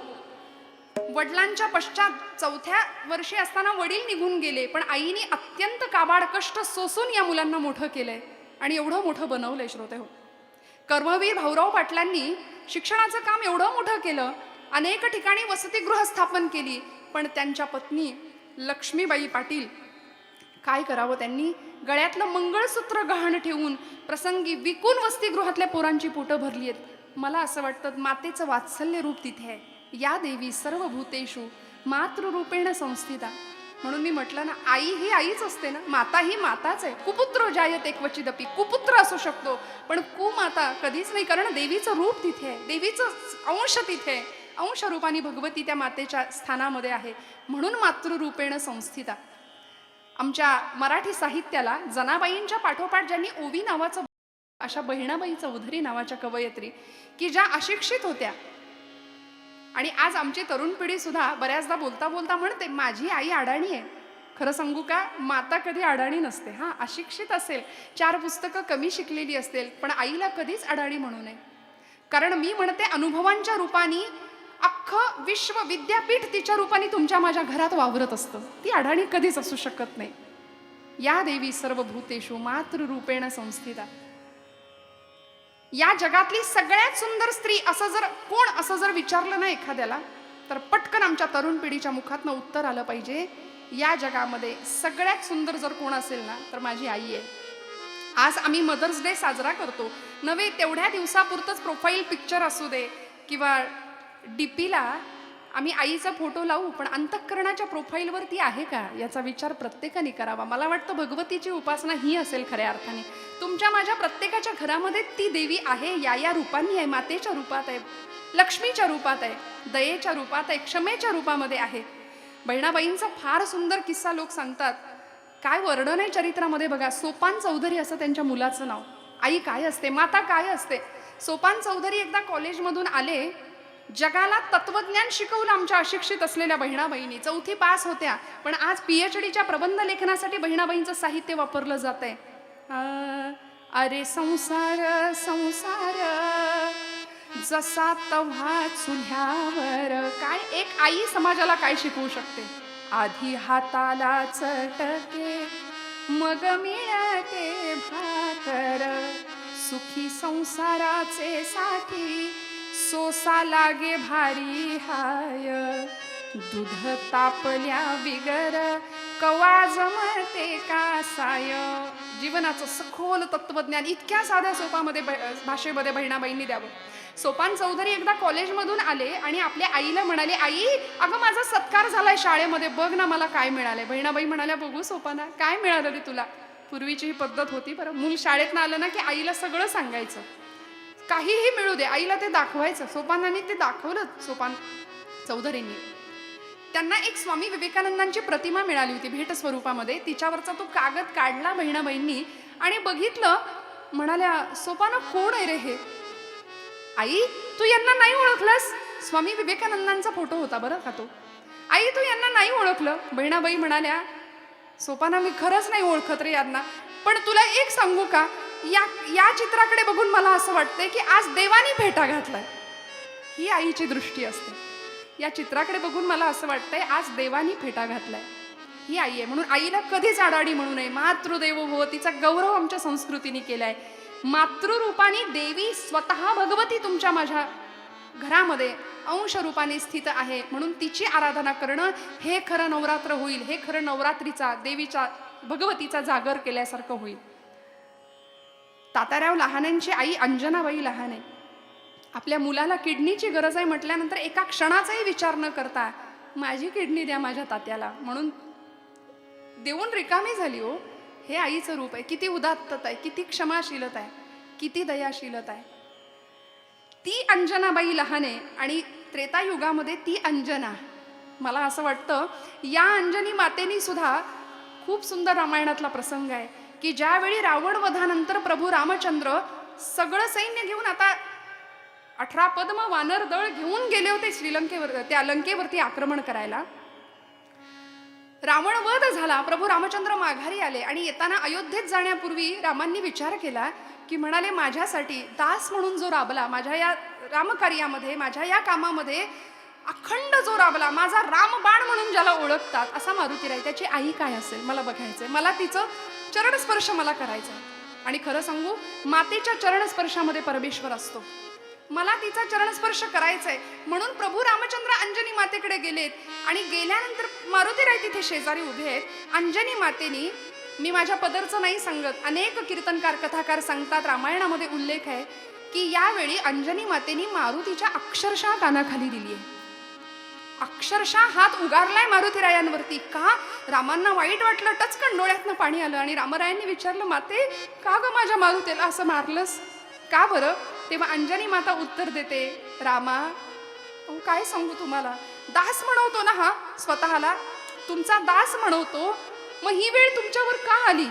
वडिलांच्या पश्चात 4थ्या वर्षी असताना वडील निघून गेले, पण आईने अत्यंत काबाड कष्ट सोसून या मुलांना मोठं केलंय आणि एवढं मोठं बनवलंय. श्रोते हो, कर्मवीर भाऊराव पाटलांनी शिक्षणाचं काम एवढं मोठं केलं, अनेक ठिकाणी वसतिगृह स्थापन केली, पण त्यांच्या पत्नी लक्ष्मीबाई पाटील काय करावं, त्यांनी गळ्यातलं मंगळसूत्र गहाण ठेवून प्रसंगी विकून वसतिगृहातल्या पोरांची पोटं भरली आहेत. मला असं वाटतं मातेचं वात्सल्य रूप तिथे आहे. या देवी सर्व भूतेषु मातृरूपेण संस्थिता. म्हणून मी म्हटलं ना, आई ही आईच असते ना, माता ही माताच आहे. कुपुत्र जायते क्वचिदपि, कुपुत्र असू शकतो पण कुमाता कधीच नाही, कारण देवीचं रूप तिथे आहे, देवीचं अंश तिथे आहे. अंश रूपाने भगवती त्या मातेच्या स्थानामध्ये आहे, म्हणून मातृरूपेण संस्थिता. आमच्या मराठी साहित्याला जनाबाईंच्या पाठोपाठ ज्यांनी ओवी नावाचं, अशा बहिणाबाई चौधरी नावाच्या कवयित्री की ज्या अशिक्षित होत्या. आणि आज आमची तरुण पिढी सुद्धा बऱ्याचदा बोलता बोलता म्हणते माझी आई अडाणी आहे. खरं सांगू का, माता कधी अडाणी नसते. हां, अशिक्षित असेल, 4 पुस्तकं कमी शिकलेली असतील, पण आईला कधीच अडाणी म्हणू नये. कारण मी म्हणते अनुभवांच्या रूपाने अख्खं विश्व विद्यापीठ तिच्या रूपाने तुमच्या माझ्या घरात वावरत असतं. ती अडाणी कधीच असू शकत नाही. या देवी सर्व भूतेषु मातृरूपेण संस्थिता. या जगातली सगळ्यात सुंदर स्त्री असं जर विचारलं ना एखाद्याला, तर पटकन आमच्या तरुण पिढीच्या मुखातनं उत्तर आलं पाहिजे, या जगामध्ये सगळ्यात सुंदर जर कोण असेल ना तर माझी आई आहे. आज आम्ही मदर्स डे साजरा करतो नव्हे, तेवढ्या दिवसापुरतंच प्रोफाईल पिक्चर असू दे किंवा डीपीला आम्ही आईचा फोटो लावू, पण अंतःकरणाच्या प्रोफाईलवर ती आहे का याचा विचार प्रत्येकाने करावा. मला वाटतं भगवतीची उपासना ही असेल खऱ्या अर्थाने. तुमच्या माझ्या प्रत्येकाच्या घरामध्ये ती देवी आहे, या रूपांनी आहे. मातेच्या रूपात आहे, लक्ष्मीच्या रूपात आहे, दयेच्या रूपात आहे, क्षमेच्या रूपामध्ये आहे. बहिणाबाईंचा फार सुंदर किस्सा लोक सांगतात. काय वर्णन आहे चरित्रामध्ये बघा. सोपान चौधरी असं त्यांच्या मुलाचं नाव. आई काय असते, माता काय असते. सोपान चौधरी एकदा कॉलेजमधून आले. जगाला तत्वज्ञान शिकवलं आमच्या अशिक्षित असलेल्या बहिणाबाईंनी. 4थी पास होत्या, पण आज PhDच्या प्रबंध लेखनासाठी बहिणाबाईंचं साहित्य वापरलं जात आहे. अरे संसार संसार जसा तव्हा चुल्ह्यावर. काय एक आई समाजाला काय शिकवू शकते. आधी हाताला चटके मग मिळते भाकर, सुखी संसाराचे साठी सोसा लागे भारी हाय, दूध तापल्या बिगर कवा जमते कासाय. जीवनाचं सखोल तत्वज्ञान इतक्या साध्या सोपामध्ये भाषेमध्ये बहिणाबाईंनी द्यावं. सोपान चौधरी एकदा कॉलेजमधून आले आणि आपल्या आईला म्हणाले, आई अगं माझा सत्कार झालाय शाळेमध्ये, बघ ना मला काय मिळालंय. बहिणाबाई म्हणाल्या, बघू सोपाना काय मिळालं रे तुला. पूर्वीची ही पद्धत होती बरं. मूल शाळेतनं आलं ना की आईला सगळं सांगायचं, काहीही मिळू दे आईला ते दाखवायचं. सोपानांनी ते दाखवलं. सोपान चौधरींनी त्यांना एक स्वामी विवेकानंदांची प्रतिमा मिळाली होती भेट स्वरूपामध्ये. तिच्यावरचा तो कागद काढला बहिणाबाईंनी आणि बघितलं म्हणाल्या, सोपाना कोण आहे रे हे? आई, तू यांना नाही ओळखलंस? स्वामी विवेकानंदांचा फोटो होता बरं का तो. आई, तू यांना नाही ओळखलं? बहिणाबाई म्हणाल्या, सोपाना मी खरंच नाही ओळखत रे यांना, पण तुला एक सांगू का, या चित्राकडे बघून मला असं वाटतंय की आज देवानी फेटा घातलाय. ही आईची दृष्टी असते. या चित्राकडे बघून मला असं वाटतंय आज देवानी फेटा घातलाय. ही आई आहे. म्हणून आईला कधीच आडाडी म्हणू नये. मातृदेवो भव, तिचा गौरव आमच्या संस्कृतीने केलाय. मातृरूपाने देवी स्वतः भगवती तुमच्या माझ्या घरामध्ये अंश रूपाने स्थित आहे, म्हणून तिची आराधना करणं हे खरं नवरात्र होईल. हे खरं नवरात्रीचा देवीच्या भगवतीचा जागर केल्यासारखं होईल. तात्याराव लहानेंची आई अंजनाबाई लहाने आपल्या मुलाला किडनीची गरज आहे म्हटल्यानंतर एका क्षणाचाही विचार न करता माझी किडनी द्या माझ्या तात्याला म्हणून देऊन रिकामी झाली. हो, हे आईचं रूप आहे. किती उदात्तता आहे, किती क्षमाशीलता आहे, किती दयाशीलता आहे. ती अंजनाबाई लहाने आणि त्रेतायुगामध्ये ती अंजना, मला असं वाटतं या अंजनी मातेनी सुद्धा खूप सुंदर रामायणातला प्रसंग आहे की ज्यावेळी रावण वधानंतर प्रभू रामचंद्र सगळं सैन्य घेऊन आता 18 पद्म वानर दळ घेऊन गेले होते श्रीलंकेवर, त्या लंकेवरती आक्रमण करायला. रावण वध झाला, प्रभू रामचंद्र माघारी आले आणि येताना अयोध्येत जाण्यापूर्वी रामांनी विचार केला की म्हणाले, माझ्यासाठी दास म्हणून जो राबला, माझ्या या रामकार्यामध्ये, माझ्या या कामामध्ये अखंड जो राबला, माझा रामबाण म्हणून ज्याला ओळखतात असा मारुतीराय, त्याची आई काय असेल मला बघायचंय. मला तिचं चरणस्पर्श मला करायचा आहे. आणि खरं सांगू, मातेच्या चरणस्पर्शामध्ये परमेश्वर असतो. मला तिचा चरणस्पर्श करायचा आहे. म्हणून प्रभू रामचंद्र अंजनी मातेकडे गेलेत आणि गेल्यानंतर मारुतीराय तिथे शेजारी उभे आहेत. अंजनी मातेनी, मी माझ्या पदरचं नाही सांगत, अनेक कीर्तनकार कथाकार सांगतात, रामायणामध्ये उल्लेख आहे की यावेळी अंजनी मातेनी मारुतीच्या अक्षरशः कानाखाली दिली आहे. अक्षरशः हात उगारलाय मारुतीरायांवरती. का? रामांना वाईट वाटलं, टचकन डोळ्यातनं पाणी आलं आणि रामरायांनी विचारलं, माते का ग माझ्या मारुतीला असं मारलंस, का बरं? तेव्हा अंजनी माता उत्तर देते, रामा, काय सांगू तुम्हाला, दास म्हणवतो ना हा स्वतःला, तुमचा दास म्हणवतो, मग ही वेळ तुमच्यावर का आली?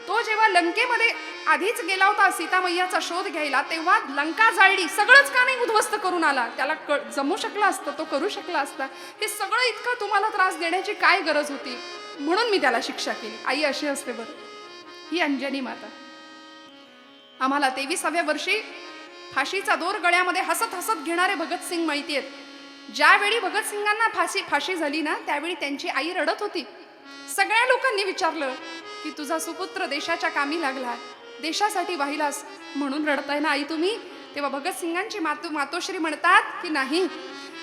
तो जेव्हा लंकेमध्ये आधीच गेला होता सीतामय्याचा शोध घ्यायला, तेव्हा लंका जाळली, सगळंच का नाही उद्ध्वस्त करून आला? त्याला जमू शकला असतं, तो करू शकला असता. हे सगळं इतकं तुम्हाला त्रास देण्याची काय गरज होती? म्हणून मी त्याला शिक्षा केली. आई अशी असते बरं, ही अंजनी माता. आम्हाला 23व्या वर्षी फाशीचा दोर गळ्यामध्ये हसत हसत घेणारे भगतसिंग माहिती आहेत. ज्यावेळी भगतसिंगांना फाशी झाली ना, त्यावेळी त्यांची आई रडत होती. सगळ्या लोकांनी विचारलं की तुझा सुपुत्र देशाच्या कामी लागला, देशासाठी वाहिलास म्हणून रडताय ना आई तुम्ही? तेव्हा भगतसिंगांची मातोश्री म्हणतात की नाही,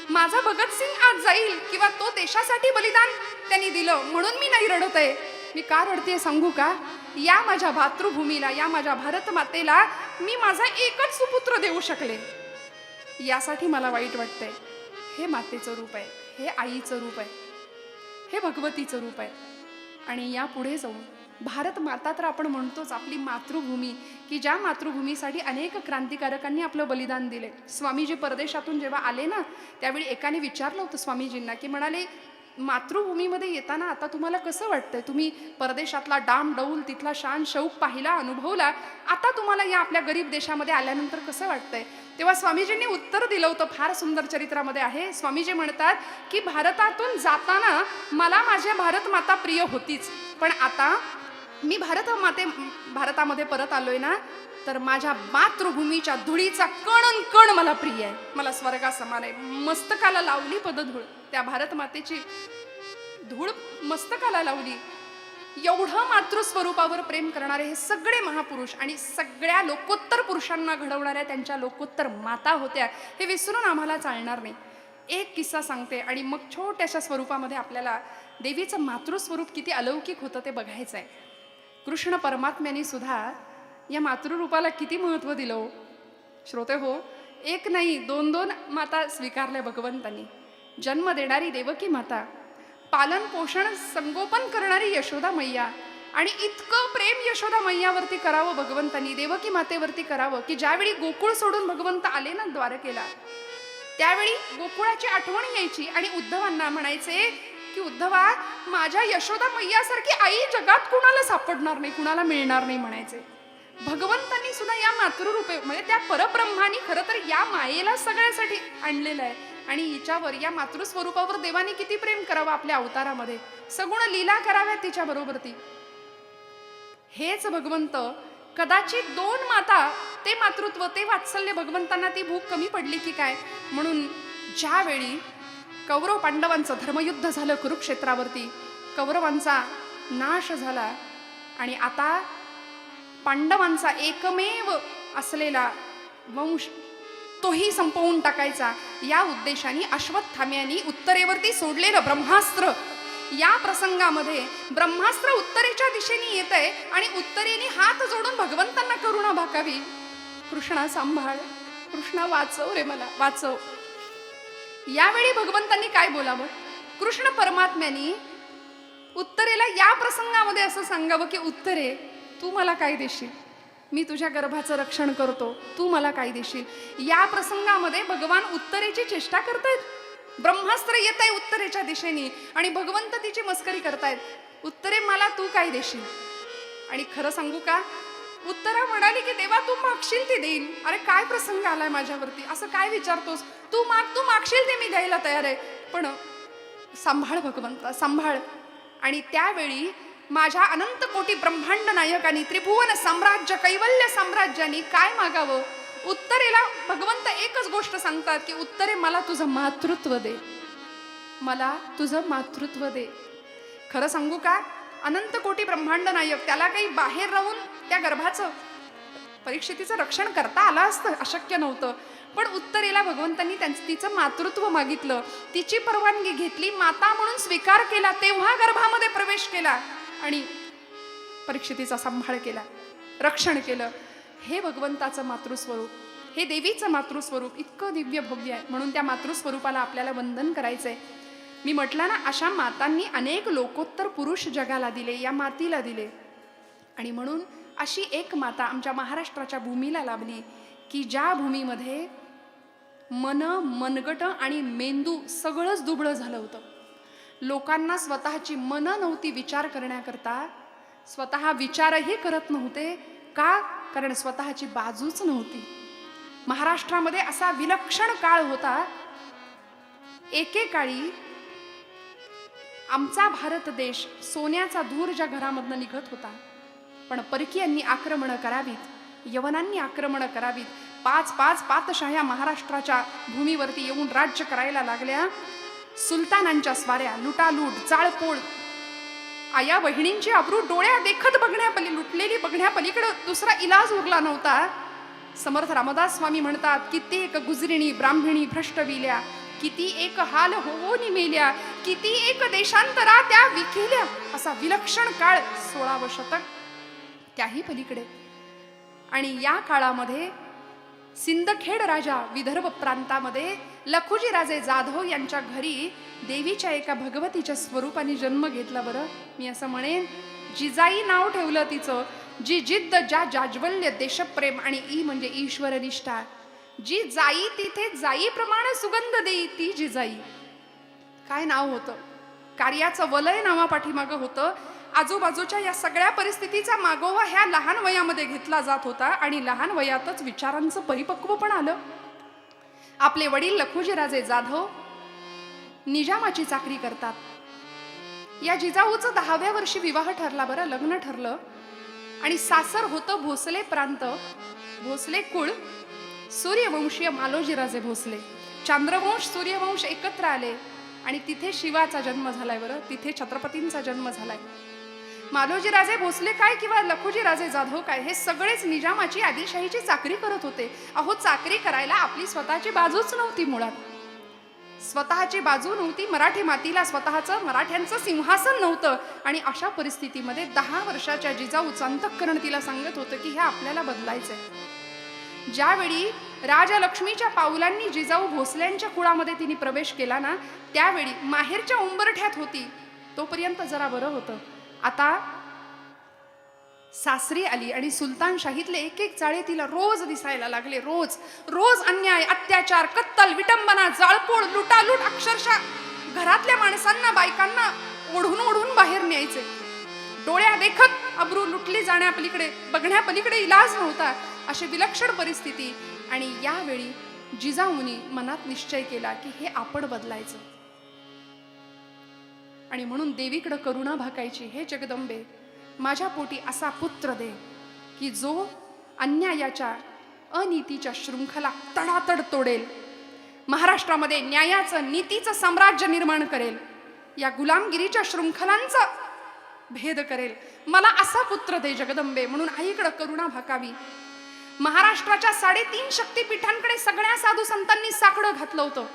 माझा भगतसिंग आज जाईल किंवा तो देशासाठी बलिदान त्यांनी दिलं म्हणून मी नाही रडत आहे. मी का रडते सांगू का? या माझ्या भातृभूमीला, या माझ्या भारत मातेला मी माझा एकच सुपुत्र देऊ शकले, यासाठी मला वाईट वाटतंय. हे मातेचं रूप आहे, हे आईचं रूप आहे, हे भगवतीचं रूप आहे. आणि या पुढे जाऊन भारत माता तर आपण म्हणतोच, आपली मातृभूमी, की ज्या मातृभूमीसाठी अनेक क्रांतिकारकांनी आपलं बलिदान दिले. स्वामीजी परदेशातून जेव्हा आले ना, त्यावेळी एकाने विचारलं होतं स्वामीजींना की म्हणाले, मातृभूमीमध्ये येताना आता तुम्हाला कसं वाटतंय? तुम्ही परदेशातला डाम डौल, तिथला शान शौक पाहिला, अनुभवला, आता तुम्हाला या आपल्या गरीब देशामध्ये आल्यानंतर कसं वाटतंय? तेव्हा स्वामीजींनी उत्तर दिलं होतं, फार सुंदर चरित्रामध्ये आहे. स्वामीजी म्हणतात की भारतातून जाताना मला माझ्या भारत माता प्रिय होतीच, पण आता मी भारतामध्ये परत आलोय ना, तर माझ्या मातृभूमीच्या धुळीचा कण कण मला प्रिय आहे, मला स्वर्गा समान आहे. मस्तकाला लावली पदधूळ, त्या भारत मातेची धूळ मस्तकाला लावली. एवढं मातृस्वरूपावर प्रेम करणारे हे सगळे महापुरुष आणि सगळ्या लोकोत्तर पुरुषांना घडवणाऱ्या त्यांच्या लोकोत्तर माता होत्या, हे विसरून आम्हाला चालणार नाही. एक किस्सा सांगते आणि मग छोट्याशा स्वरूपामध्ये आपल्याला देवीचं मातृस्वरूप किती अलौकिक होतं ते बघायचं आहे. कृष्ण परमात्म्याने सुद्धा या मातृरूपाला किती महत्त्व दिलं हो श्रोते हो. एक नाही, 2 माता स्वीकारल्या भगवंतांनी. जन्म देणारी देवकी माता, पालन पोषण संगोपन करणारी यशोदा मैया, आणि इतकं प्रेम यशोदा मैयावरती करावं भगवंतांनी, देवकी मातेवरती करावं की ज्यावेळी गोकुळ सोडून भगवंत आले ना द्वारकेला, त्यावेळी गोकुळाची आठवण यायची आणि उद्धवांना म्हणायचे की उद्धवा, माझ्या यशोदा मैयासारखी आई जगात कुणाला सापडणार नाही, कुणाला मिळणार नाही म्हणायचे. भगवंतांनी सुद्धा या मातृरूपे म्हणजे त्या परब्रह्मानी खरं तर या मायेला सगळ्यासाठी आणलेलं आहे. आणि हिच्यावर या मातृस्वरूपावर देवाने किती प्रेम करावं आपल्या अवतारामध्ये, सगुण लीला कराव्यात तिच्या बरोबर. ती हेच भगवंत कदाचित दोन माता, ते मातृत्व ते वात्सल्य भगवंतांना ती भूक कमी पडली की काय. म्हणून ज्यावेळी कौरव पांडवांचं धर्मयुद्ध झालं कुरुक्षेत्रावरती, कौरवांचा नाश झाला आणि आता पांडवांचा एकमेव असलेला वंश तोही संपवून टाकायचा, या उद्देशाने अश्वत्थाम्यानी उत्तरेवरती सोडलेलं ब्रह्मास्त्र, या प्रसंगामध्ये ब्रह्मास्त्र उत्तरेच्या दिशेने येत आहे आणि उत्तरेने हात जोडून भगवंतांना करुणा भाकावी, कृष्णा सांभाळ, कृष्णा वाचव रे मला, वाचव. यावेळी भगवंतांनी काय बोलावं? कृष्ण परमात्म्यानी उत्तरेला या प्रसंगामध्ये असं सांगावं की उत्तरे, तू मला काय देशील? मी तुझ्या गर्भाचं रक्षण करतो, तू मला काय देशील? या प्रसंगामध्ये भगवान उत्तरेची चेष्टा करतायत. ब्रह्मास्त्र येत आहे उत्तरेच्या दिशेने आणि भगवंत तिची मस्करी करतायत. उत्तरे, मला तू काय देशील? आणि खरं सांगू का, उत्तरा म्हणाली की देवा तू मागशील ते देईन. अरे काय प्रसंग आलाय माझ्यावरती, असं काय विचारतोस? तू मागशील ते मी द्यायला तयार आहे, पण सांभाळ भगवंता, सांभाळ. आणि त्यावेळी माझ्या अनंत कोटी ब्रह्मांड नायकांनी, त्रिभुवन साम्राज्य, कैवल्य साम्राज्यानी काय मागावं? उत्तरेला भगवंत एकच गोष्ट सांगतात की उत्तरे, मला तुझं मातृत्व दे, मला तुझं मातृत्व दे. खरं सांगू का, अनंत कोटी ब्रह्मांड नायक, त्याला काही बाहेर राहून त्या गर्भाचं परीक्षितीचं रक्षण करता आलं असतं, अशक्य नव्हतं. पण उत्तरेला भगवंतांनी तिचं मातृत्व मागितलं, तिची परवानगी घेतली, माता म्हणून स्वीकार केला, तेव्हा गर्भामध्ये प्रवेश केला आणि परीक्षितीचा सांभाळ केला, रक्षण केलं. हे भगवंताचं मातृस्वरूप, हे देवीचं मातृस्वरूप इतकं दिव्य भव्य आहे. म्हणून त्या मातृस्वरूपाला आपल्याला वंदन करायचंय. मी म्हटलं ना, अशा मातांनी अनेक लोकोत्तर पुरुष जगाला दिले, या मातीला दिले. आणि म्हणून अशी एक माता आमच्या महाराष्ट्राच्या भूमीला लाभली की ज्या भूमीमध्ये मन, मनगट आणि मेंदू सगळंच दुबळं झालं होतं. लोकांना स्वतःची मनं नव्हती विचार करण्याकरता, स्वतः विचारही करत नव्हते. का? कारण स्वतःची बाजूच नव्हती. महाराष्ट्रामध्ये असा विलक्षण काळ होता. एकेकाळी आमचा भारत देश सोन्याचा धूर ज्या घरामधनं निघत होता, पण परकीयांनी आक्रमणं करावीत, यवनांनी आक्रमणं करावीत, 5 पातशाह्या महाराष्ट्राच्या भूमीवरती येऊन राज्य करायला लागल्या. सुलतानांच्या स्वाऱ्या, लुटालूट, जाळपोळ, आया बहिणींची अब्रू डोळ्या देखत लुटलेली बघण्यापलीकडे दुसरा इलाज उरला नव्हता. समर्थ रामदास स्वामी म्हणतात, किती एक गुजरिणी ब्राह्मणी भ्रष्ट विल्या, किती एक हाल होऊन मेल्या, किती एक देशांतरा त्या विकेल्या. असा विलक्षण काळ 16वे शतक, त्याही पलीकडे. आणि या काळामध्ये सिंदखेड राजा विदर्भ प्रांतामध्ये लखुजी राजे जाधव यांच्या घरी देवीच्या एका भगवतीच्या स्वरूपाने जन्म घेतला. बरं, मी असं म्हणेन, जिजाई नाव ठेवलं तिचं. जी जिद्द, ज्या जाज्वल्य, देशप्रेम आणि ई म्हणजे ईश्वर निष्ठा, जी जाई तिथे जाईप्रमाणे सुगंध देई, ती जिजाई. काय नाव होतं? कार्याचं वलय नावापाठीमागं होतं. आजूबाजूच्या या सगळ्या परिस्थितीचा मागोवा ह्या लहान वयामध्ये घेतला जात होता आणि लहान वयातच विचारांचं परिपक्व पण आलं. आपले वडील लखुजी राजे जाधव निजामाची चाकरी करतात. या जिजाऊचं 10व्या वर्षी विवाह ठरला. बरं, लग्न ठरलं आणि सासर होतं भोसले प्रांत, भोसले कुळ, सूर्यवंशीय मालोजी राजे भोसले. चांद्रवंश, सूर्यवंश एकत्र आले आणि तिथे शिवाचा जन्म झालाय. बरं, तिथे छत्रपतींचा जन्म झालाय. मालोजी राजे भोसले काय किंवा लखुजी राजे जाधव काय, हे सगळेच निजामाची आदिलशाहीची चाकरी करत होते. अहो, चाकरी करायला आपली स्वतःची बाजूच नव्हती. मुळात स्वतःची बाजू नव्हती. मराठी मातीला स्वतःचं, मराठ्यांचं सिंहासन नव्हतं. आणि अशा परिस्थितीमध्ये 10 वर्षाच्या जिजाऊचं अंतःकरण तिला सांगत होतं की हे आपल्याला बदलायचंय. ज्यावेळी राजा लक्ष्मीच्या पावलांनी जिजाऊ भोसल्यांच्या कुळामध्ये तिने प्रवेश केला ना, त्यावेळी माहेरच्या उंबरठ्यात होती, तोपर्यंत जरा बरं होतं. आता सासरी आली आणि सुलतानशाहीतले एक एक जाळे तिला रोज दिसायला लागले. रोज रोज अन्याय, अत्याचार, कत्तल, विटंबना, जाळपोळ, लुटालूट. अक्षरशः घरातल्या माणसांना, बायकांना ओढून ओढून बाहेर न्यायचे. डोळ्या देखत अब्रू लुटली जाण्यापलीकडे बघण्यापलीकडे इलाज नव्हता, अशी विलक्षण परिस्थिती. आणि यावेळी जिजाऊनी मनात निश्चय केला की हे आपण बदलायचं. आणि म्हणून देवीकडे करुणा भाकायची, हे जगदंबे, माझ्या पोटी असा पुत्र दे की जो अन्यायाच्या अनीतीच्या शृंखला तडातड तोडेल, महाराष्ट्रामध्ये न्यायाचं नीतीचं साम्राज्य निर्माण करेल, या गुलामगिरीच्या शृंखलांचा भेद करेल. मला असा पुत्र दे जगदंबे. म्हणून आईकडे करुणा भाकावी. महाराष्ट्राच्या 3.5 शक्तिपीठांकडे सगळ्या साधू संतांनी साकडं घातलं होतं.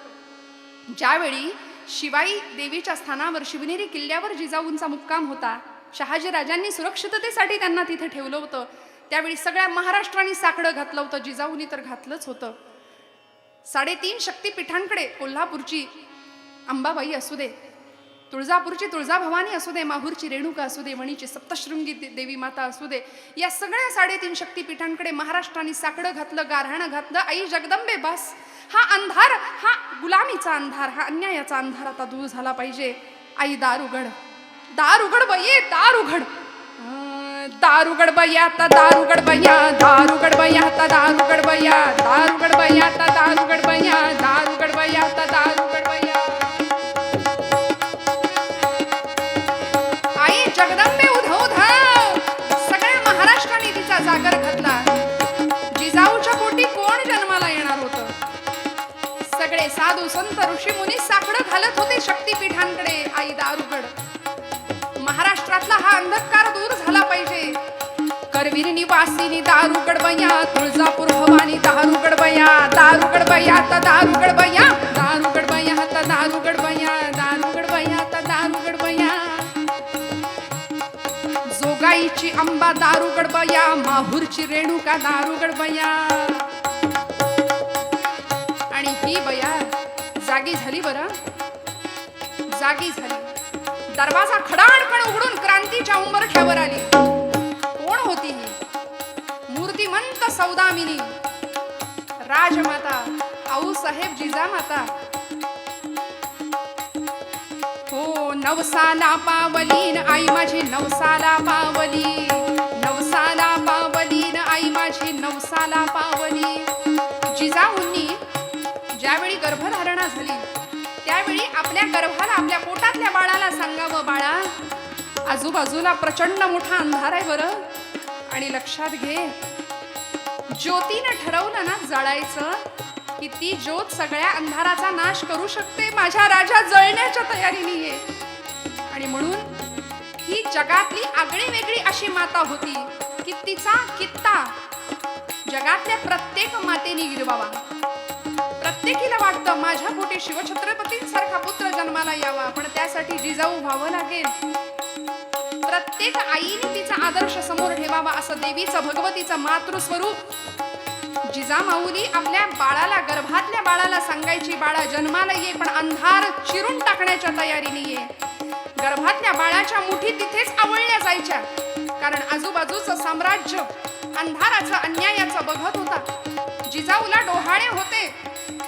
ज्यावेळी शिवाई देवीच्या स्थानावर शिवनेरी किल्ल्यावर जिजाऊंचा मुक्काम होता, शहाजी राजांनी सुरक्षिततेसाठी त्यांना तिथे ठेवलं होतं, त्यावेळी सगळ्या महाराष्ट्राने साकडं घातलं होतं. जिजाऊंनी तर घातलंच होतं. 3.5 शक्तिपीठांकडे कोल्हापूरची अंबाबाई असू दे, तुळजापूरची तुळजाभवानी असू दे, माहूरची रेणुका असू दे, वणीची सप्तशृंगी देवी माता असू दे, या सगळ्या 3.5 शक्तिपीठांकडे महाराष्ट्राने साकडं घातलं, गारहाणं घातलं. आई जगदंबे, बस हा अंधार, हा गुलामीचा अंधार, हा अन्यायाचा अंधार आता दूर झाला पाहिजे. आई दार उघड, दार उघड बये, दार उघड, दार उघड बया, आता दार उघड बया, दार उघड बया, आता दार उघड बया, दार उघड बया, आता दार उघड बया, दार उघड बया, आता दार उघड बया. आई जगदंबे उधव धाव. सगळ्या महाराष्ट्राने तिचा जागर घातला. जिजाऊच्या पोटी कोण जन्माला येणार होतं? सगळे साधू संत ऋषी मुनी साकडं घालत होते शक्तिपीठांकडे. आई दार उघड. महाराष्ट्रातला हा अंधकार दूर झाला पाहिजे. करवीर निवासिनी दार उघड बया, तुळजापूर भवानी दार उघड बया, दार उघड बया, आता दार उघड बया, दार उघड बया, आता दार उघड बया, दार उघड बया, आता दार उघड बया. जोगाईची अंबा दार उघड बया, माहूरची रेणुका दार उघड बया. आणि ही बया जागी झाली, बरं जागी झाली. दरवाजा खडाडकण उघडून क्रांतीच्या उंबरठ्यावर आली. कोण होती ही? मूर्तिमंत सौदामिनी, राजमाता आऊसाहेब जिजामाता. हो, नवसाला पावलीन आई माझी, नवसाला पावली, नवसाला पावलीन आई माझी, नवसाला पावली. जिजाऊंनी ज्यावेळी गर्भधारणा झाली त्यावेळी आपल्या गर्भाला, आपल्या पोटातल्या बाळाला सांगावं, बाळा आजूबाजूला प्रचंड मोठा अंधार आहे बरं, आणि लक्षात घे, ज्योतीनं ठरवलं ना जळायचं की ती ज्योत सगळ्या अंधाराचा नाश करू शकते. माझा राजा जळण्याच्या तयारीने ये. आणि म्हणून ही जगातली आगळी वेगळी अशी माता होती की तिचा कित्ता जगातल्या प्रत्येक मातेने गिरवावा. प्रत्येकीला वाटतं माझ्या पोटी शिवछत्रपतींसारखा पुत्र जन्माला यावा, पण त्यासाठी जिजाऊ व्हावं लागेल. प्रत्येक आईने तिचा आदर्श समोर ठेवावा, असं देवीचं, भगवतीचं मातृस्वरूप जिजामाऊली आपल्या बाळाला, गर्भातल्या बाळाला सांगायची, बाळा जन्माला ये, पण अंधार चिरून टाकण्याच्या तयारीने ये. गर्भातल्या बाळाच्या मुठी तिथेच आवळल्या जायच्या, कारण आजूबाजूचं साम्राज्य अंधाराचं, अन्यायाचं बघत होता. जिजाऊला डोहाळे होते.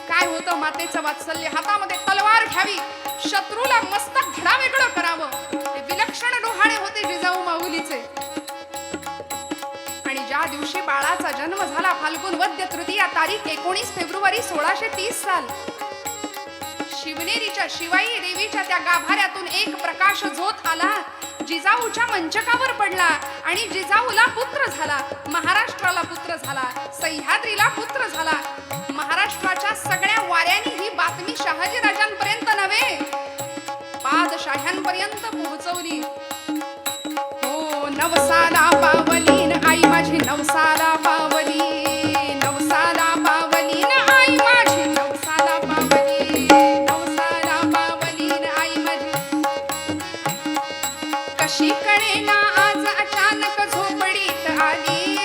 काय होतं? मातेचं वात्सल्य. हातामध्ये तलवार घ्यावी, शत्रूला मस्तक धडावेगळं करावं. ते विलक्षण डोहाळे होते जिजाऊ माऊलीचे. आणि ज्या दिवशी बाळाचा जन्म झाला, फाल्गुन वद्य तृतीया, तारीख 19 फेब्रुवारी 1630 साल, शिवनेरीच्या शिवाई देवीच्या त्या गाभाऱ्यातून एक प्रकाश झोत आला, जिजाऊच्या मंचकावर पडला आणि जिजाऊला पुत्र झाला, महाराष्ट्राला पुत्र झाला, सह्याद्रीला पुत्र झाला. महाराष्ट्राच्या सगळ्या वाऱ्यांनी ही बातमी शहाजी राजांपर्यंत नव्हे, पादशाह्यांपर्यंत पोहोचवली. हो, नवसाला पावलीन आई माझी, नवसाला पावली, नवसाला पावलीन आई माझी, नवसाला पावली, नवसाला पावलीन आई माझी. कशी कळेना आज अचानक झोपडीत आली,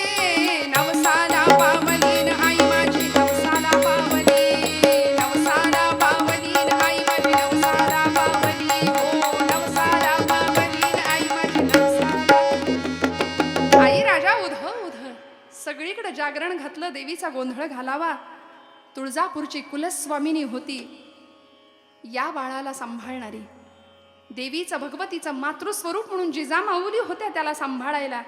नवसाला पावलीन आई माझी, नवसाला पावली, नवसाला पावलीन आई माझी, नवसाला पावली. हो, नवसाला पावलीन आई माझी, नवसाला. आई राजा उध उध. सगळीकडे जागरण घातलं, देवीचा गोंधळ घालावा. तुळजापूरची कुलस्वामिनी होती या बाळाला सांभाळणारी. देवीचं भगवतीचं मातृस्वरूप म्हणून जिजामाऊली होत्या त्याला सांभाळायला.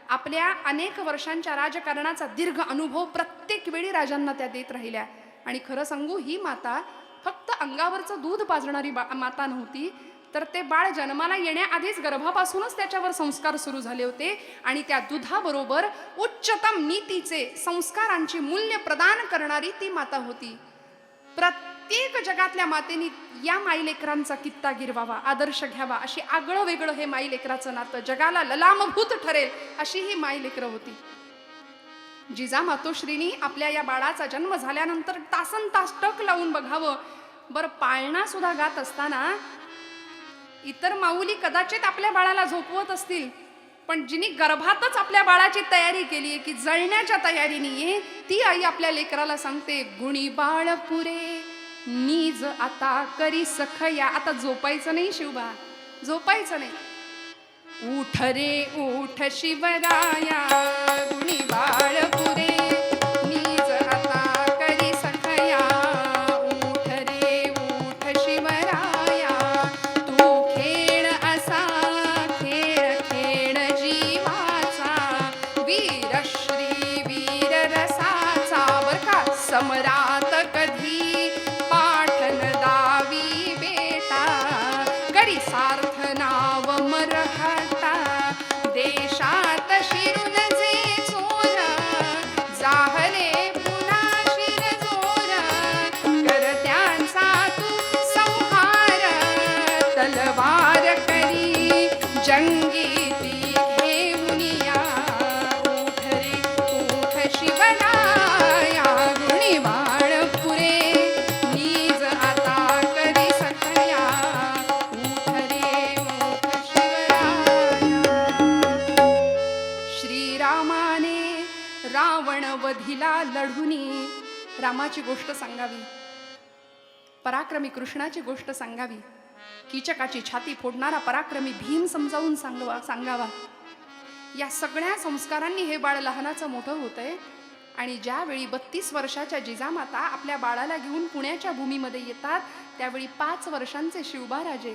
आपल्या अनेक वर्षांच्या राजकारणाचा दीर्घ अनुभव प्रत्येक वेळी राजांना त्या देत राहिल्या. आणि खरं सांगू, ही माता फक्त अंगावरचं दूध पाजणारी माता नव्हती, तर ते बाळ जन्माला येण्याआधीच गर्भापासूनच त्याच्यावर संस्कार सुरू झाले होते. आणि त्या दुधाबरोबर उच्चतम नीतीचे, संस्कारांची मूल्य प्रदान करणारी ती माता होती. प्रत्येक जगातल्या मातेनी या माईलेकरांचा कित्ता गिरवावा, आदर्श घ्यावा. अशी आगळं वेगळं हे माईलेकराचं नातं जगाला ललामभूत ठरेल अशी ही माईलेकरं होती. जिजा मातोश्रीनी आपल्या या बाळाचा जन्म झाल्यानंतर तासन तास टक लावून बघावं. बरं, पाळणा सुद्धा गात असताना इतर माऊली कदाचित आपल्या बाळाला झोपवत असतील, पण जिनी गर्भातच आपल्या बाळाची तयारी केली आहे की जळण्याच्या तयारीने ये, ती आई आपल्या लेकराला सांगते, गुणी बाळ पुरे नीज आता करी सखया. आता झोपायचं नाही शिवबा, झोपायचं नाही. उठ रे उठ शिवराया, गुणी बाळ पुरे नीज आता करी सखया. उठ रे उठ शिवराया, तू खेळ असा खेळ खेळ जीवाचा, वीर श्री वीर रसाचा. बर का, समरात कधी पाठन दावी बेटा, करी सार्थ नाव मरहटा. देशात शिरून जे चोर, जाहले पुन्हा शिरजोर. करत्यांचा तू संहार, तलवार करी जंगी ती घेऊन या. उठ रे उठ शिवराया, गुणी बाळ पुरे नीज आता करी सखया. उठ रे उठ शिवराया. श्रीरामाने रावण वधिला लढुनी. रामाची गोष्ट सांगावी, पराक्रमी कृष्णाची गोष्ट सांगावी, कीचकाची छाती फोडणारा पराक्रमी भीम समजावून सांगावा. या सगळ्या संस्कारांनी हे बाळ लहानाचं मोठं होतंय. आणि ज्यावेळी 32 वर्षाच्या जिजामाता आपल्या बाळाला घेऊन पुण्याच्या भूमीमध्ये येतात, त्यावेळी 5 वर्षांचे शिवबाराजे.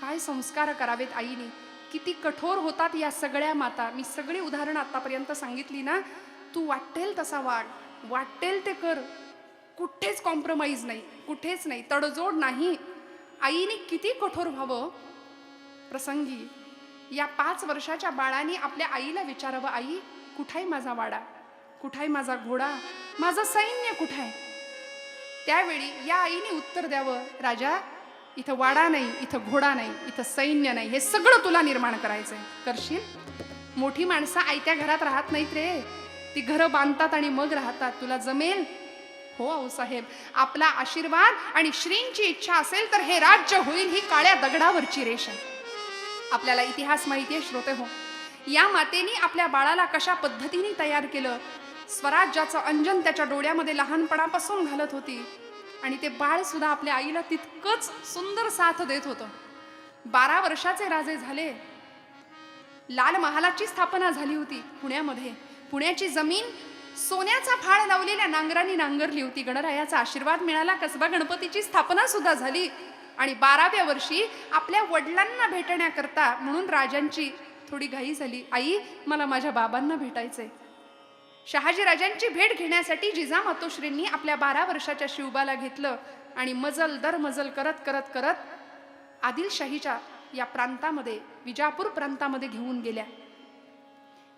काय संस्कार करावेत आईने, किती कठोर होतात या सगळ्या माता. मी सगळी उदाहरणं आतापर्यंत सांगितली ना, तू वाटेल तसा वाढ, वाटेल ते कर, कुठेच कॉम्प्रोमाइज नाही, कुठेच नाही, तडजोड नाही. आईने किती कठोर व्हावं. प्रसंगी या 5 वर्षाच्या बाळाने आपल्या आईला विचारावं, आई कुठाय माझा वाडा, कुठाय माझा घोडा, माझं सैन्य कुठाय. त्यावेळी या आईने उत्तर द्यावं, राजा इथं वाडा नाही, इथं घोडा नाही, इथं सैन्य नाही, हे सगळं तुला निर्माण करायचंय. करशील? मोठी माणसं आयत्या घरात राहत नाहीत रे, ती घरं बांधतात आणि मग राहतात. तुला जमेल? हो आऊसाहेब, आपला आशीर्वाद आणि श्रींची इच्छा असेल तर हे राज्य होईल ही काळ्या दगडावरची रेष आहे. आपल्याला इतिहास माहिती आहे श्रोते हो. या मातेने आपल्या बाळाला कशा पद्धतीने तयार केलं. स्वराज्याचं अंजन त्याच्या डोळ्यामध्ये लहानपणापासून घालत होती. आणि ते बाळ सुद्धा आपल्या आईला तितकंच सुंदर साथ देत होतं. 12 वर्षाचे राजे झाले. लाल महालाची स्थापना झाली होती पुण्यामध्ये. पुण्याची जमीन सोन्याचा फाळ लावलेल्या नांगरांनी नांगरली होती. गणरायाचा आशीर्वाद मिळाला. कसबा गणपतीची स्थापना सुद्धा झाली. आणि 12व्या वर्षी आपल्या वडिलांना भेटण्याकरता म्हणून राजांची थोडी घाई झाली. आई, मला माझ्या बाबांना भेटायचंय. शहाजीराजांची भेट घेण्यासाठी जिजा मातोश्रींनी आपल्या 12 वर्षाच्या शिवबाला घेतलं आणि मजल दर मजल करत करत करत आदिलशाहीच्या या प्रांतामध्ये, विजापूर प्रांतामध्ये घेऊन गेल्या.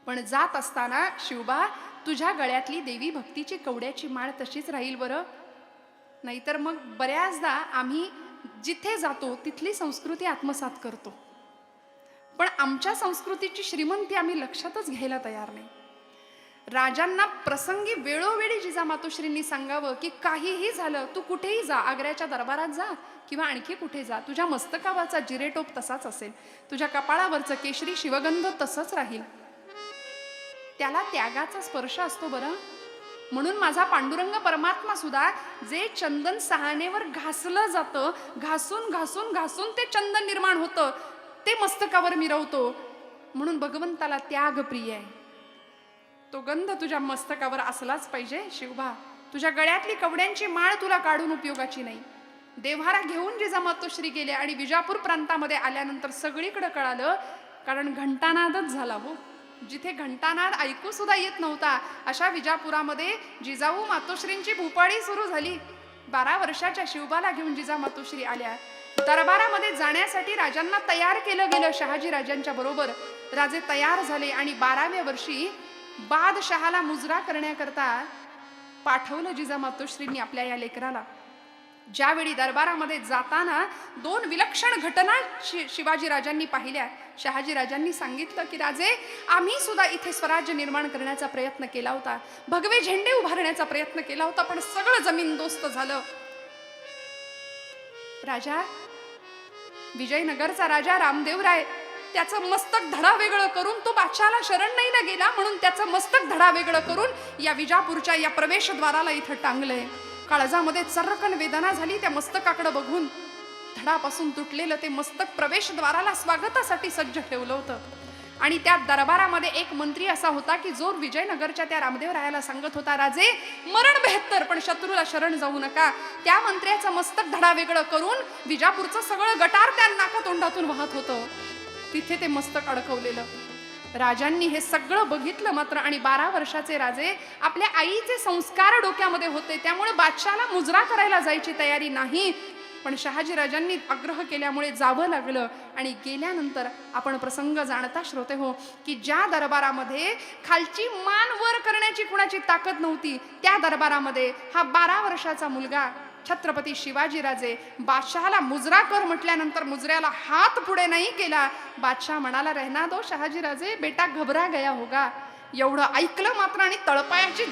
पण जात असताना, शिवबा तुझ्या गळ्यातली देवी भक्तीची कवड्याची माळ तशीच राहील बरं, नाहीतर मग बऱ्याचदा आम्ही जिथे जातो तिथली संस्कृती आत्मसात करतो, पण आमच्या संस्कृतीची श्रीमंती आम्ही लक्षातच घ्यायला तयार नाही. राजांना प्रसंगी वेळोवेळी जिजा मातोश्रींनी सांगावं की काहीही झालं, तू कुठेही जा, आग्र्याच्या दरबारात जा किंवा आणखी कुठे जा, तुझ्या मस्तकावरचा जिरेटोप तसाच असेल, तुझ्या कपाळावरचं केशरी शिवगंध तसंच राहील. त्याला त्यागाचा स्पर्श असतो बरं. म्हणून माझा पांडुरंग परमात्मा सुद्धा जे चंदन सहानेवर घासलं जातं, घासून घासून घासून ते चंदन निर्माण होतं, ते मस्तकावर मिरवतो. म्हणून भगवंताला त्याग प्रिय आहे. तो गंध तुझ्या मस्तकावर असलाच पाहिजे शिवबा. तुझ्या गळ्यातली कवड्यांची माळ तुला काढून उपयोगाची नाही. देव्हारा घेऊन जिजामातोश्री गेले आणि विजापूर प्रांतामध्ये आल्यानंतर सगळीकडे कळालं, कारण घंटानादच झाला हो. जिथे घंटानाद ऐकू सुद्धा येत नव्हता अशा विजापुरामध्ये जिजाऊ मातोश्रींची भूपाळी सुरू झाली. 12 वर्षाच्या शिवबाला घेऊन जिजामातोश्री आल्या. दरबारामध्ये जाण्यासाठी राजांना तयार केलं गेलं. शहाजी राजांच्या बरोबर राजे तयार झाले आणि 12व्या वर्षी बादशहाला मुजरा करण्याकरता पाठवलं जिजामातोश्रींनी आपल्या या लेकराला. ज्यावेळी दरबारामध्ये जाताना 2 विलक्षण घटना शिवाजी राजांनी पाहिल्या. शहाजी राजांनी सांगितलं की राजे, आम्ही सुद्धा इथे स्वराज्य निर्माण करण्याचा प्रयत्न केला होता, भगवे झेंडे उभारण्याचा प्रयत्न केला होता, पण सगळं जमीनदोस्त झालं. राजा, विजयनगरचा राजा रामदेवराय, त्याचं मस्तक धडा वेगळं करून तो बादशाला शरण नाही ना गेला, म्हणून त्याचं मस्तक धडा वेगळं करून या विजापूरच्या या प्रवेशद्वाराला इथं टांगलंय. काळजामध्ये चर्रकन वेदना झाली त्या मस्तकाकडे बघून. धडापासून तुटलेलं ते मस्तक प्रवेशद्वाराला स्वागतासाठी सज्ज ठेवलं होतं. आणि त्या दरबारामध्ये एक मंत्री असा होता की जो विजयनगरच्या त्या रामदेवरायाला सांगत होता, राजे, मरण बेहत्तर पण शत्रूला शरण जाऊ नका. त्या मंत्र्याचं मस्तक धडा वेगळं करून विजापूरचं सगळं गटार त्या नाकातोंडातून वाहत होतं. तिथे ते मस्तक अडकवलेलं. राजांनी हे सगळं बघितलं मात्र, आणि 12 वर्षाचे राजे, आपल्या आईचे संस्कार डोक्यामध्ये होते, त्यामुळे बादशाला मुजरा करायला जायची तयारी नाही. पण शहाजी राजांनी आग्रह केल्यामुळे जावं लागलं. आणि गेल्यानंतर आपण प्रसंग जाणता श्रोते हो, की ज्या दरबारामध्ये खालची मान वर करण्याची कुणाची ताकद नव्हती, त्या दरबारामध्ये हा 12 वर्षाचा मुलगा छत्रपती शिवाजीराजे बादशहाला मुजरा कर म्हटल्यानंतर मुजऱ्याला हात पुढे नाही केला. बादशाह म्हणाला, रहना दो शहाजीराजे, बेटा घबरा गया होगा. एवढं ऐकलं मात्र आणि तळपायाची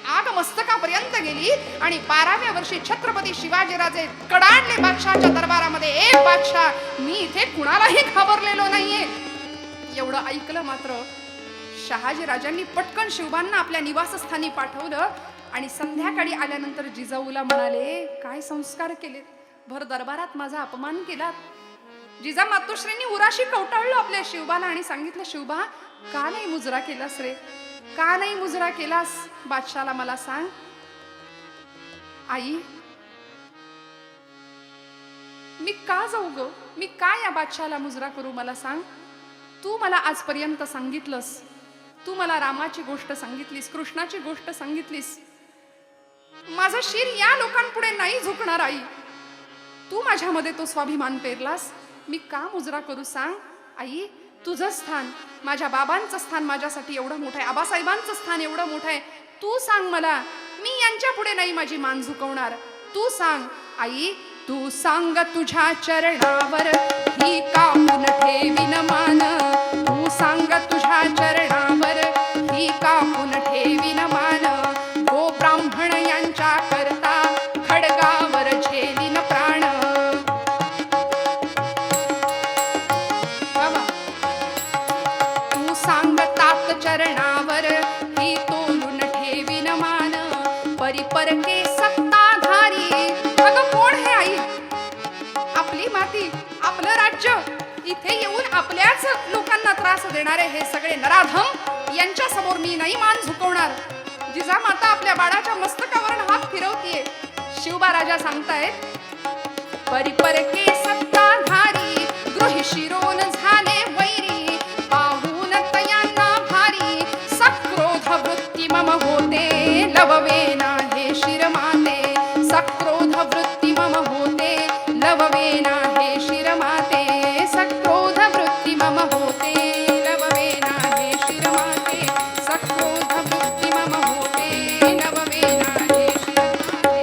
आग मस्तकापर्यंत गेली. आणि 12व्या वर्षी छत्रपती शिवाजीराजे कडाडले बादशाहच्या दरबारामध्ये, ए बादशाह, मी इथे कुणालाही घाबरलेलो नाहीये. एवढं ऐकलं मात्र शहाजी राजांनी पटकन शिवबांना आपल्या निवासस्थानी पाठवलं. आणि संध्याकाळी आल्यानंतर जिजाऊला म्हणाले, काय संस्कार केलेत, भर दरबारात माझा अपमान केला. जिजामातोश्रींनी उराशी कवटाळलं आपल्या शिवबाला आणि सांगितलं, शिवबा, का नाही मुजरा केलास रे, का नाही मुजरा केलास? बादशाला मला सांग. आई, मी का जाऊ ग, मी का या बादशाला मुजरा करू, मला सांग. तू मला आजपर्यंत सांगितलंस, तू मला रामाची गोष्ट सांगितलीस, कृष्णाची गोष्ट सांगितलीस. माझं शिर या लोकांपुढे नाही झुकणार आई. तू माझ्यामध्ये तो स्वाभिमान पेरलास, मी का मुजरा करू सांग. आई, तुझं स्थान, माझ्या बाबांचं स्थान माझ्यासाठी एवढं मोठं आहे, आबासाहेबांचं स्थान एवढं मोठं आहे. तू सांग मला, मी यांच्या पुढे नाही माझी मान झुकवणार. तू सांग आई, तू सांग तुझ्या चरणावर ही कापून ठेवीन मान. तू सांग तुझ्या चरणावर ही कापून ठेवीन मान. गो ब्राह्मण यांच्या करता खडगावर झेलीन प्राण. बाबा, तू सांग तात चरणावर ही तोलून ठेवीन मान. परिपरके सत्ताधारी. अगं कोण हे आई? आपली माती, आपलं राज्य, इथे येऊन आपल्याच लोकांना त्रास देणारे हे सगळे नराधम, यांच्या समोर मी नाही मान झुकवणार. जिजामाता आपल्या बाळाच्या मस्तकावर हात फिरवतीये. शिवबा राजा सांगतायत, परिपरके सत्ताधारी गृही शिरोन झाले वैरी. पाहून तयांना भारी सक्रोध वृत्ती मम होते. लववेना हे शिरमाते, सक्रोध वृत्ती मम होते. लववेना हे शिरमाते, सक्रोध वृत्ती मम होते. लववेना हे शिरमाते, सक्रोध वृत्ती मम होते. लववेना हे शिरमाते.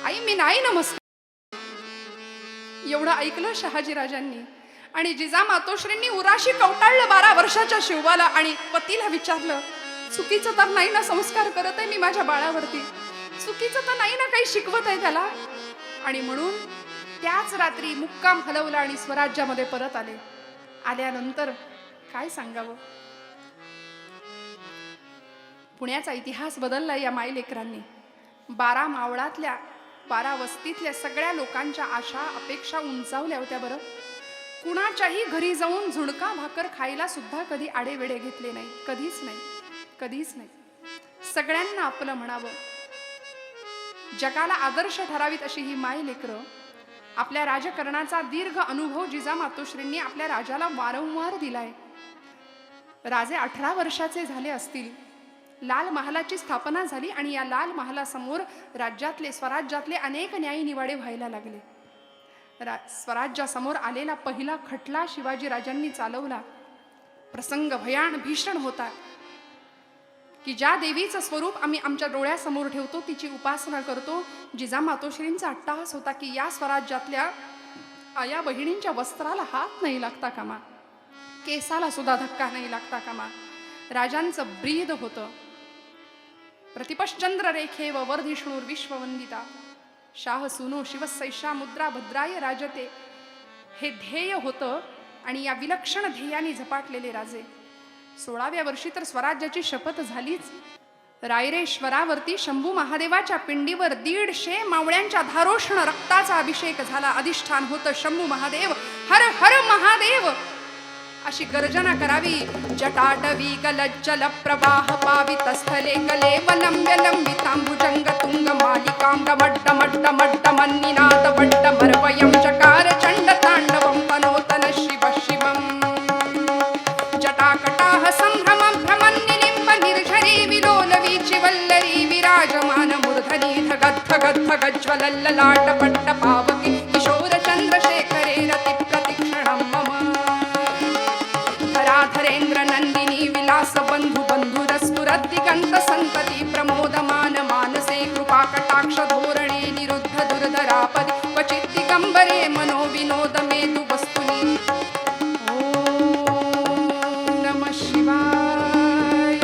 आई, मी नाही नमस्कार. एवढं ऐकलं शहाजी राजांनी. आणि जिजामातोश्रींनी उराशी कवटाळलं 12 वर्षाच्या शिवबाला आणि पतीला विचारलं, चुकीचं तर नाही ना संस्कार करत आहे मी माझ्या बाळावरती, चुकीचं तर नाही ना काही शिकवत आहे त्याला. आणि म्हणून त्याच रात्री मुक्काम हलवला आणि स्वराज्यामध्ये परत आले. आल्यानंतर काय सांगावं, पुण्याचा इतिहास बदलला या मायलेकरांनी. 12 मावळातल्या 12 वस्तीतल्या सगळ्या लोकांच्या आशा अपेक्षा उंचावल्या होत्या. बरं, कुणाच्याही घरी जाऊन झुणका भाकर खायला सुद्धा कधी आडेवेडे घेतले नाही, कधीच नाही, कधीच नाही. सगळ्यांना आपलं म्हणावं. जगाला आदर्श ठरावीत अशी ही माय लेकरं आपल्या राजकारणाचा दीर्घ अनुभव जिजामातोश्रींनी आपल्या राजाला वारंवार दिलाय. राजे 18 वर्षाचे झाले असतील, लाल महालाची स्थापना झाली आणि या लाल महालासमोर राज्यातले स्वराज्यातले अनेक न्यायनिवाडे व्हायला लागले. स्वराज्यासमोर आलेला पहिला खटला शिवाजी राजांनी चालवला. प्रसंग भयान भीषण होता की ज्या देवीचं स्वरूप आम्ही आमच्या डोळ्यासमोर ठेवतो, तिची उपासना करतो, जिजामातोश्रींचा अट्टहास होता की या स्वराज्यातल्या आया बहिणींच्या वस्त्राला हात नाही लागता कामा, केसाला सुद्धा धक्का नाही लागता कामा. राजांचं ब्रीद होतं, प्रतिपश्चंद्र रेखेव वर्धिष्णुर विश्ववंदिता शाह सुनो शिवसैषा मुद्रा भद्राय राजते, हे ध्येय होतं. आणि या विलक्षण ध्येयाने झपाटलेले राजे 16व्या वर्षी तर स्वराज्याची शपथ झालीच. रायरेश्वरावरती शंभू महादेवाच्या पिंडीवर 150 मावळ्यांच्या धारोष्ण रक्ताचा अभिषेक झाला. अधिष्ठान होतं शंभू महादेव, हर हर महादेव अशी गर्जना करावी. जटाटवी गलज्जल प्रवाह पावित स्थले कले वलंब्य लंबितांबुजंग तुंग मालिकां डमड्ड मड्ड मड्ड मन्निनाद वड्ड मर्वयं चकार चंड तांडवं पनोतन शिव शिवं. जटाकटाह संभ्रमं भ्रमन्निलिम्ब निर्झरी विलोलवीचि वल्लरी विराजमान मूर्धनी धगद् धगद् धगज्ज्वलल्ललाट पट्ट पावकी किशोर चंद्रशेखरे रति प्रतिक्षणं मम. धरेंद्र नंदिनी विलास बंधु बंधुरस्तुरदिगंत संतती प्रमोदमान मानसे कृपा कटाक्ष धोरणे निरुद्ध दुर्धरापदी क्वचित् दिगंबरे मनो विनोद मेदु वस्तुनी. ओम नमः शिवाय,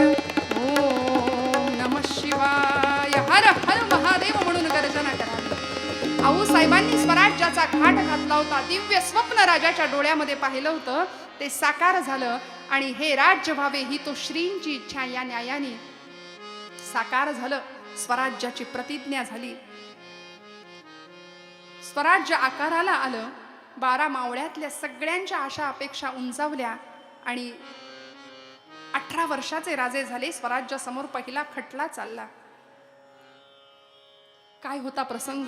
ओम नमः शिवाय, हर हर महादेव म्हणून गर्जना करावी. आऊसाहेबांनी स्वराज्याचा घाट घातला होता. दिव्य स्वप्न राजाच्या डोळ्यामध्ये पाहिलं होतं, ते साकार झालं. आणि हे राज्य व्हावे ही तो श्रींची इच्छा या न्यायाने साकार झालं. स्वराज्याची प्रतिज्ञा झाली. स्वराज्य आकाराला आलं. 12 मावळ्यातल्या सगळ्यांच्या आशा अपेक्षा उंचावल्या आणि 18 वर्षाचे राजे झाले. स्वराज्यासमोर पहिला खटला चालला. काय होता प्रसंग?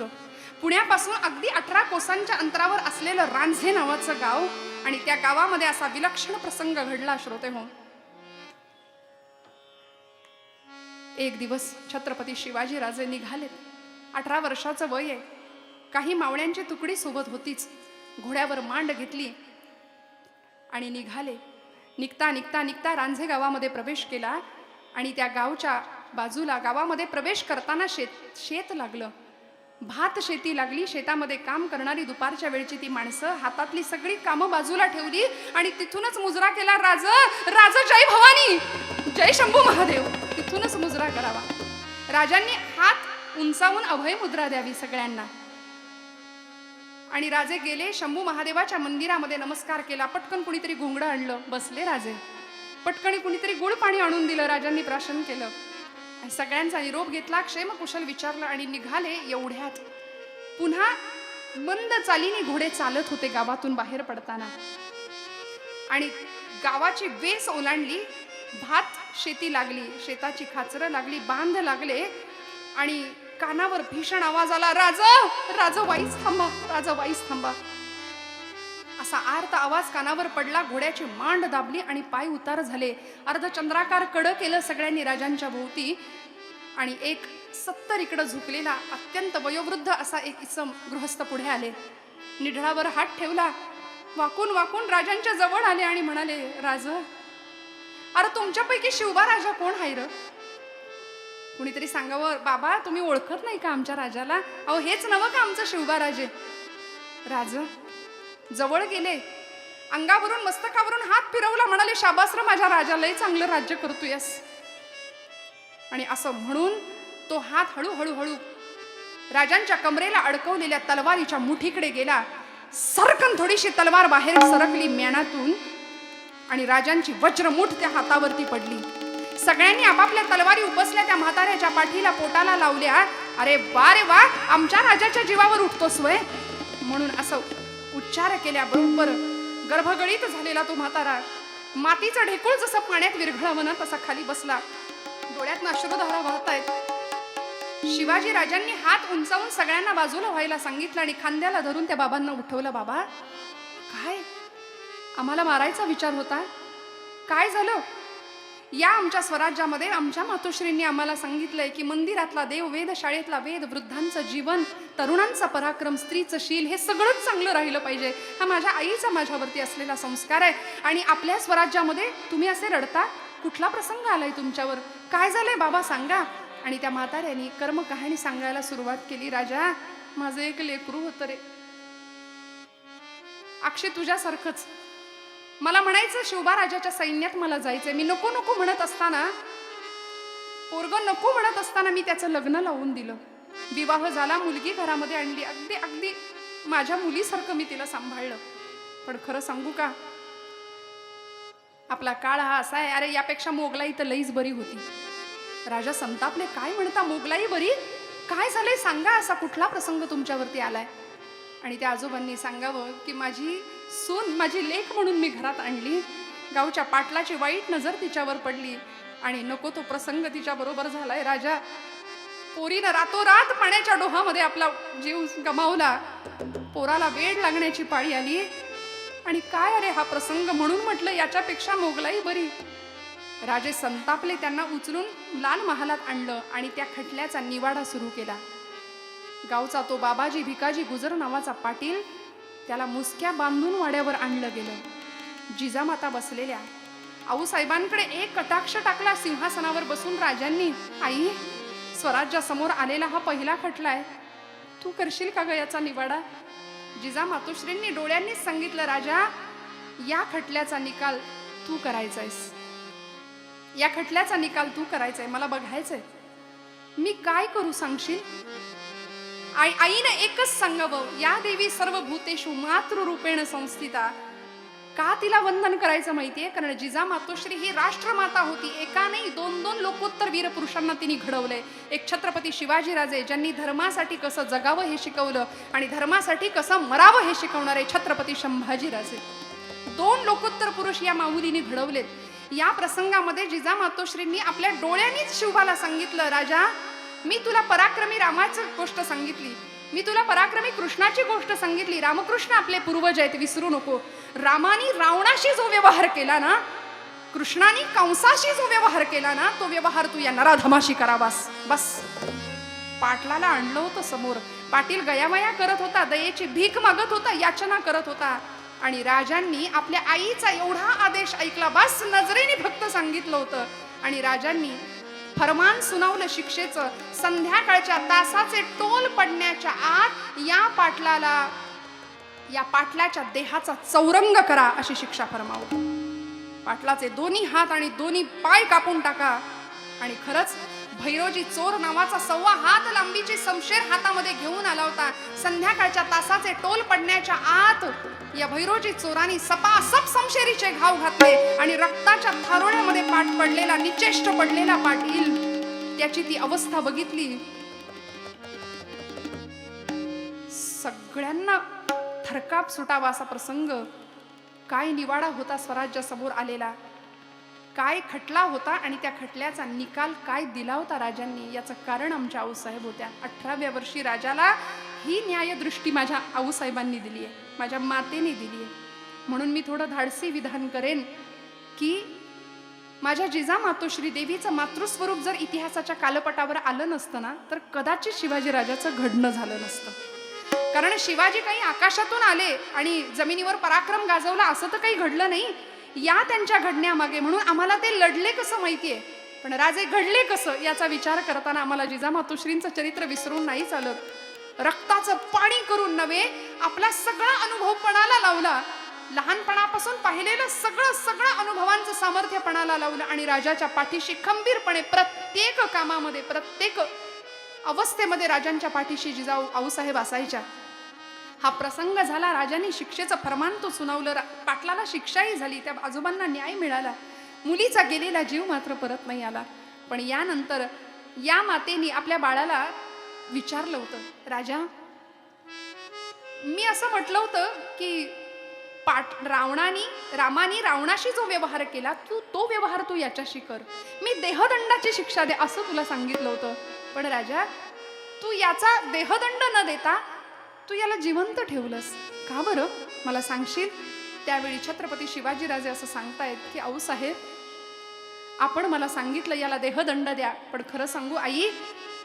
पुण्यापासून अगदी 18 कोसांच्या अंतरावर असलेलं रांझे नावाचं गाव आणि त्या गावामध्ये असा विलक्षण प्रसंग घडला. श्रोते हो, एक दिवस छत्रपती शिवाजी राजे निघाले. 18 वर्षाचं वय आहे. काही मावळ्यांची तुकडी सोबत होतीच. घोड्यावर मांड घेतली आणि निघाले. निघता निघता निघता रांझे गावामध्ये प्रवेश केला आणि त्या गावच्या बाजूला गावामध्ये प्रवेश करताना शेत लागलं. भात शेती लागली. शेतामध्ये काम करणारी दुपारच्या वेळची ती माणसं हातातली सगळी कामं बाजूला ठेवली आणि तिथूनच मुजरा केला. राज राज जय भवानी, जय शंभू महादेव. तिथूनच मुजरा करावा. राजांनी हात उंचावून अभय मुद्रा द्यावी सगळ्यांना. आणि राजे गेले. शंभू महादेवाच्या मंदिरामध्ये नमस्कार केला. पटकन कुणीतरी घोंगडं आणलं. बसले राजे. पटकन कुणीतरी गुळ पाणी आणून दिलं. राजांनी प्राशन केलं. सगळ्यांचा निरोप घेतला. क्षेमकुशल विचारलं आणि निघाले. एवढ्यात पुन्हा मंद चालीने घोडे चालत होते गावातून बाहेर पडताना आणि गावाची वेस ओलांडली. भात शेती लागली. शेताची खाचरं लागली. बांध लागले आणि कानावर भीषण आवाज आला. राज वाईस थांबा, राज वाईस थांबा. असा आर्त आवाज कानावर पडला. घोड्याची मांड दाबली आणि पाय उतार झाले. अर्धचंद्राकार कडं केलं सगळ्यांनी राजांच्या भोवती आणि एक 70 इकडं झुकलेला अत्यंत वयोवृद्ध असा एक इसम गृहस्थ पुढे आले. निढळावर हात ठेवला. वाकून वाकून राजांच्या जवळ आले आणि म्हणाले, राज, अरे तुमच्यापैकी शिवबा राजा कोण आहे र? कुणीतरी सांगावं, बाबा तुम्ही ओळखत नाही का आमच्या राजाला? अहो हेच नवं का आमचं शिवबा राजे? राज जवळ गेले. अंगावरून मस्तकावरून हात फिरवला. म्हणाले, शाबास र माझ्या राजालाही चांगलं राज्य करतोयस. आणि असं म्हणून तो हात हळूहळू हळू राजांच्या कमरेला अडकवलेल्या तलवारीच्या मुठीकडे गेला. सरकन थोडीशी तलवार बाहेर सरकली म्याणातून आणि राजांची वज्रमुठ त्या हातावरती पडली. सगळ्यांनी आपापल्या तलवारी उपसल्या. त्या म्हाताऱ्याच्या पाठीला पोटाला लावल्या. अरे वा रे वा, आमच्या राजाच्या जीवावर उठतोस वय म्हणून असं उच्चार केल्याबरोबर गर्भगळीत झालेला तो म्हातारा मातीचं ढेकूळ जसं पाण्यात विरघळवणं तसा खाली बसला. डोळ्यातनं अश्रुधारा वाहतायत. शिवाजी राजांनी हात उंचावून सगळ्यांना बाजूला व्हायला सांगितलं आणि खांद्याला धरून त्या बाबांना उठवलं. बाबा, काय आम्हाला मारायचा विचार होता? काय झालं? या आमच्या स्वराज्यामध्ये आमच्या मातोश्रींनी आम्हाला सांगितलंय की मंदिरातला देव, वेधशाळेतला वेद, वृद्धांचं जीवन, तरुणांचा पराक्रम, स्त्रीचं शील, हे सगळंच चांगलं राहिलं पाहिजे. हा माझ्या आईचा माझ्यावरती असलेला संस्कार आहे. आणि आपल्या स्वराज्यामध्ये तुम्ही असे रडता? कुठला प्रसंग आलाय तुमच्यावर? काय झालंय बाबा, सांगा. आणि त्या म्हाताऱ्याने कर्म कहाणी सांगायला सुरुवात केली. राजा, माझं एक लेकरू होतं रे, अक्षय तुझ्यासारखंच. मला म्हणायचं शिवबा राजाच्या सैन्यात मला जायचंय. मी नको नको म्हणत असताना, पोरग नको म्हणत असताना मी त्याचं लग्न लावून दिलं. विवाह झाला, मुलगी घरामध्ये आणली. अगदी अगदी माझ्या मुलीसारखं मी तिला सांभाळलं. पण खरं सांगू का, आपला काळ हा असा आहे, अरे यापेक्षा मोगलाई तर लईच बरी होती. राजा संतापले. काय म्हणता, मोगलाई बरी? काय झालंय सांगा, असा कुठला प्रसंग तुमच्यावरती आलाय? आणि त्या आजोबांनी सांगावं की माझी सून, माझी लेक म्हणून मी घरात आणली. गावच्या पाटलाची वाईट नजर तिच्यावर पडली आणि नको तो प्रसंग तिच्या बरोबर झालाय. राजा, पोरीनं रातोरात पाण्याच्या डोहामध्ये आपला जीव गमावला. पोराला वेड लागण्याची पाळी आली. आणि काय अरे हा प्रसंग, म्हणून म्हटलं याच्यापेक्षा मोगलाई बरी. राजे संतापले. त्यांना उचलून लाल महालात आणलं आणि त्या खटल्याचा निवाडा सुरू केला. गावचा तो बाबाजी भिकाजी गुजर नावाचा पाटील, त्याला मुसक्या बांधून वाड्यावर आणलं गेलं. जिजामाता बसलेल्या. आऊसाहेबांकडे एक कटाक्ष टाकला सिंहासनावर बसून राजांनी. आई, स्वराज्यासमोर आलेला हा पहिला खटला आहे, तू करशील का ग याचा निवाडा? जिजा मातोश्रींनी डोळ्यांनीच सांगितलं. राजा, या खटल्याचा निकाल तू करायचायस. या खटल्याचा निकाल तू करायचाय, मला बघायचंय. मी काय करू सांगशील? आईनं एकच सांगावं, या देवी सर्व भूतेषु मातृरूपेण संस्थिता. का तिला वंदन करायचं माहितीये? कारण जिजा मातोश्री ही राष्ट्रमाता होती. एका नाही, दोन दोन लोकोत्तर वीर पुरुषांना तिने घडवलंय. एक छत्रपती शिवाजीराजे, ज्यांनी धर्मासाठी कसं जगावं हे शिकवलं आणि धर्मासाठी कसं मरावं हे शिकवणारे छत्रपती संभाजीराजे. दोन लोकोत्तर पुरुष या माऊलीने घडवलेत. या प्रसंगामध्ये जिजा मातोश्रींनी आपल्या डोळ्यांनीच शिवबाला सांगितलं, राजा, मी तुला पराक्रमी रामाची गोष्ट सांगितली, मी तुला पराक्रमी कृष्णाची गोष्ट सांगितली. रामकृष्ण आपले पूर्वज आहेत, विसरू नको. रामानी रावणाशी जो व्यवहार केला ना, कृष्णाने कंसाशी जो व्यवहार केला ना, तो व्यवहार तू या नराधमाशी करावास. बस. पाटलाला आणलं होतं समोर. पाटील गयामया करत होता, दयेची भीक मागत होता, याचना करत होता. आणि राजांनी आपल्या आईचा एवढा आदेश ऐकला. बस, नजरेने फक्त सांगितलं होतं. आणि राजांनी फरमान सुनावलं शिक्षेचं. संध्याकाळच्या तासाचे टोल पडण्याच्या आत या पाटलाच्या देहाचा चौरंग करा अशी शिक्षा फरमावली. पाटलाचे दोन्ही हात आणि दोन्ही पाय कापून टाका. आणि खरंच भैरोजी चोर नावाचा 1.25 हात लांबीची शमशेर हातामध्ये घेऊन आला होता. संध्याकाळच्या तासाचे टोल पडण्याच्या आत या भैरोजी चोरांनी सपासप शमशेरीचे घाव घातले आणि रक्ताच्या थारोळ्यामध्ये पाठ पडलेला, निचेष्ट पडलेला पाटील, त्याची ती अवस्था बघितली. सगळ्यांना थरकाप सुटावा असा प्रसंग. काय निवाडा होता स्वराज्यासमोर आलेला, काय खटला होता आणि त्या खटल्याचा निकाल काय दिला होता राजांनी, याचं कारण आमच्या आऊसाहेब होत्या. 18व्या वर्षी राजाला ही न्यायदृष्टी माझ्या आऊसाहेबांनी दिली आहे, माझ्या मातेने दिली आहे. म्हणून मी थोडं धाडसी विधान करेन की माझ्या जिजा मातोश्री देवीचं मातृस्वरूप जर इतिहासाच्या कालपटावर आलं नसतं ना, तर कदाचित शिवाजी राजाचं घडणं झालं नसतं. कारण शिवाजी काही आकाशातून आले आणि जमिनीवर पराक्रम गाजवला असं तर काही घडलं नाही. या त्यांच्या घडण्यामागे, म्हणून आम्हाला ते लढले कसं माहितीये, पण राजे घडले कसं याचा विचार करताना आम्हाला जिजा मातोश्रींचं चरित्र विसरून नाही चालत. रक्ताचं पाणी करून नव्हे, आपला सगळा अनुभव पणाला लावला. लहानपणापासून पाहिलेलं सगळं अनुभवांचं सामर्थ्य पणाला लावलं आणि राजाच्या पाठीशी खंबीरपणे प्रत्येक कामामध्ये, प्रत्येक अवस्थेमध्ये राजांच्या पाठीशी जिजाऊ आऊसाहेब असायच्या. हा प्रसंग झाला. राजांनी शिक्षेचं फरमान तो सुनावलं. पाटलाला शिक्षाही झाली. त्या आजोबांना न्याय मिळाला. मुलीचा गेलेला जीव मात्र परत नाही आला. पण यानंतर या मातेने आपल्या बाळाला विचारलं होतं, राजा, मी असं म्हटलं होतं की रामानी रावणाशी जो व्यवहार केला, तो व्यवहार तू याच्याशी कर. मी देहदंडाची शिक्षा दे असं तुला सांगितलं होतं. पण राजा, तू याचा देहदंड न देता तू याला जिवंत ठेवलंस का बरं, मला सांगशील? त्यावेळी छत्रपती शिवाजीराजे असं सांगतायत की आऊसाहेब, आपण मला सांगितलं याला देहदंड द्या, पण खरं सांगू आई,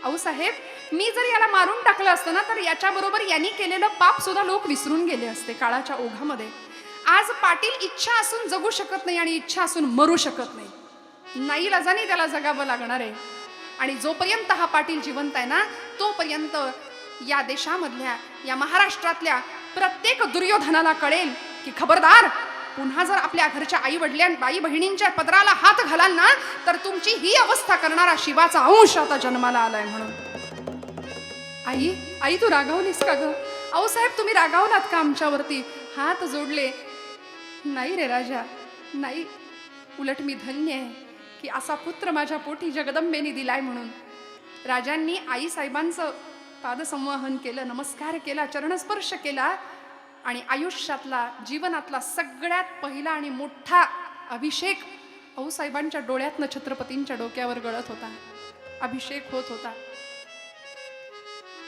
आऊसाहेब, मी जर याला मारून टाकलं असतं ना, तर याच्याबरोबर यांनी केलेलं पाप सुद्धा लोक विसरून गेले असते काळाच्या ओघामध्ये. आज पाटील इच्छा असून जगू शकत नाही आणि इच्छा असून मरू शकत नाही. नाईलाजाने त्याला जगावं लागणार आहे. आणि जोपर्यंत हा पाटील जिवंत आहे ना, तोपर्यंत या देशामधल्या, या महाराष्ट्रातल्या प्रत्येक दुर्योधनाला कळेल की खबरदार, पुन्हा जर आपल्या घरच्या आई बहिणींच्या पदराला हात घालाल ना, तर तुमची ही अवस्था करणारा शिवाचा अंश आता जन्माला आलाय म्हणून. आई, आई तू रागावलीस का ग? आऊसाहेब, तुम्ही रागावलात का आमच्यावरती? हात जोडले. नाही रे राजा, नाही. उलट मी धन्य आहे की असा पुत्र माझ्या पोटी जगदंबेने दिलाय म्हणून. राजांनी आई साहेबांचं पादसंवहन केलं, नमस्कार केला, चरणस्पर्श केला आणि आयुष्यातला, जीवनातला सगळ्यात पहिला आणि मोठा अभिषेक आऊसाहेबांच्या डोळ्यातनं छत्रपतींच्या डोक्यावर गळत होता. अभिषेक होत होता.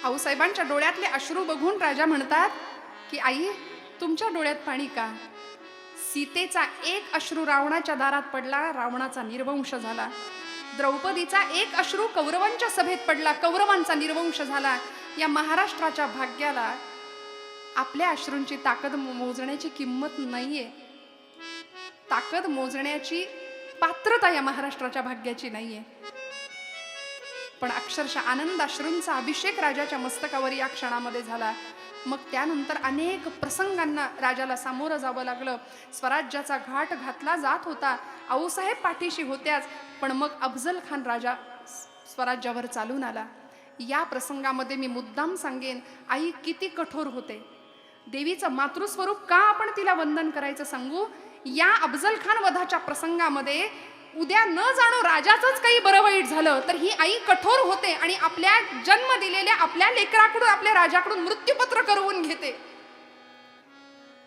आऊसाहेबांच्या डोळ्यातले अश्रू बघून राजा म्हणतात की आई, तुमच्या डोळ्यात पाणी का? सीतेचा एक अश्रू रावणाच्या दारात पडला, रावणाचा निर्वंश झाला. द्रौपदीचा एक अश्रू कौरवांच्या सभेत पडला, कौरवांचा निर्वंश झाला. या महाराष्ट्राच्या भाग्याला आपल्या अश्रूंची ताकद मोजण्याची किंमत नाहीये. ताकद मोजण्याची पात्रता या महाराष्ट्राच्या भाग्याची नाहीये. पण अक्षरशः आनंद अश्रूंचा अभिषेक राजाच्या मस्तकावर या क्षणामध्ये झाला. मग त्यानंतर अनेक प्रसंगांना राजाला सामोरं जावं लागलं. स्वराज्याचा घाट घातला जात होता. आऊसाहेब पाठीशी होत्याच, पण मग अफजल खान राजा स्वराज्यावर चालून आला. या प्रसंगामध्ये मी मुद्दाम सांगेन, आई किती कठोर होते. देवीचं मातृस्वरूप का आपण तिला वंदन करायचं सांगू? या अफजल खान वधाच्या प्रसंगामध्ये उद्या न जाणो राजाचंच काही बरं वाईट झालं तर ही आई कठोर होते आणि आपल्या जन्म दिलेल्या आपल्या लेकराकडून, आपल्या राजाकडून मृत्यूपत्र करवून घेते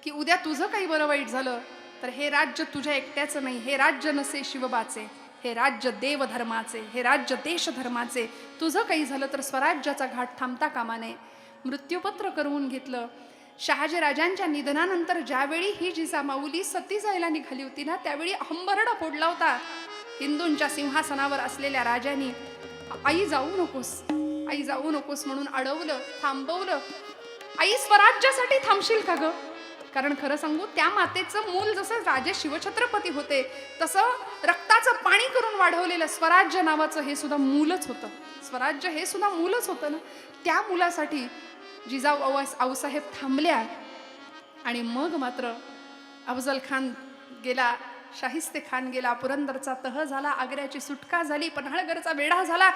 की उद्या तुझं काही बरं वाईट झालं तर हे राज्य तुझ्या एकट्याचं नाही, हे राज्य नसे शिवबाचे, हे राज्य देवधर्माचे, हे राज्य देशधर्माचे. तुझं काही झालं तर स्वराज्याचा घाट थांबता कामा नये. मृत्यूपत्र करवून घेतलं. शहाजी राजांच्या निधनानंतर ज्यावेळी ही जिजामाऊली सती जायला निघाली होती ना, त्यावेळी हंबरडा फोडला होता हिंदूंच्या सिंहासनावर असलेल्या राजांनी. आई जाऊ नकोस, आई जाऊ नकोस म्हणून अडवलं, थांबवलं. आई स्वराज्यासाठी थांबशील का ग? कारण खरं सांगू, त्या मातेचं मूल जसं राजे शिवछत्रपती होते तसं रक्ताचं पाणी करून वाढवलेलं स्वराज्य नावाचं हे सुद्धा मूलच होतं. स्वराज्य हे सुद्धा मूलच होतं ना. त्या मुलासाठी जिजाऊ आऊसाहेब थांबल्या. आणि मग मात्र अफजल खान गेला, शाहिस्ते खान गेला, पुरंदरचा तह झाला, आग्र्याची सुटका झाली, पन्हाळगडचा वेढा झाला.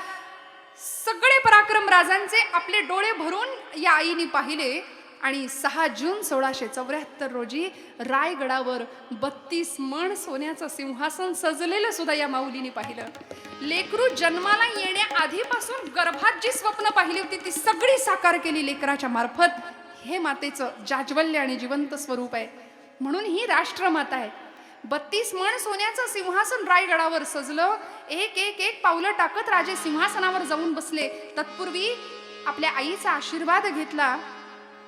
सगळे पराक्रम राजांचे आपले डोळे भरून या आईने पाहिले. आणि 6 जून 1674 रोजी रायगडावर 32 मण सोन्याचं सिंहासन सजलेलं सुद्धा या माऊलीने पाहिलं. लेकरू जन्माला येण्याआधीपासून गर्भात जी स्वप्न पाहिली होती ती सगळी साकार केली लेकराच्या मार्फत. हे मातेचं जाज्वल्य आणि जिवंत स्वरूप आहे. म्हणून ही राष्ट्रमाता आहे. 32 मण सोन्याचं सिंहासन रायगडावर सजलं. एक एक एक पावलं टाकत राजे सिंहासनावर जाऊन बसले. तत्पूर्वी आपल्या आईचा आशीर्वाद घेतला.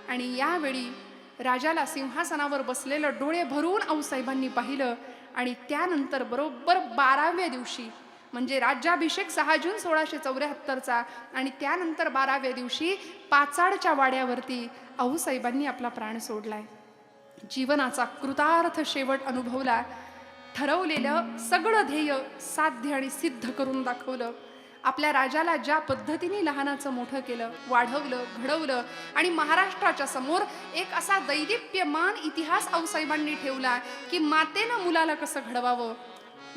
आणि यावेळी राजाला सिंहासनावर बसलेलं डोळे भरून आऊसाहेबांनी पाहिलं. आणि त्यानंतर बरोबर 12व्या दिवशी, म्हणजे राज्याभिषेक 6 जून 1674चा, आणि त्यानंतर 12व्या दिवशी पाचाडच्या वाड्यावरती आऊसाहेबांनी आपला प्राण सोडलाय. जीवनाचा कृतार्थ शेवट अनुभवला. ठरवलेलं सगळं ध्येय साध्य आणि सिद्ध करून दाखवलं. आपल्या राजाला ज्या पद्धतीने लहानाचं मोठं केलं, वाढवलं, घडवलं आणि महाराष्ट्राच्या समोर एक असा दैदिप्यमान इतिहास आऊसाहेबांनी ठेवला की मातेनं मुलाला कसं घडवावं,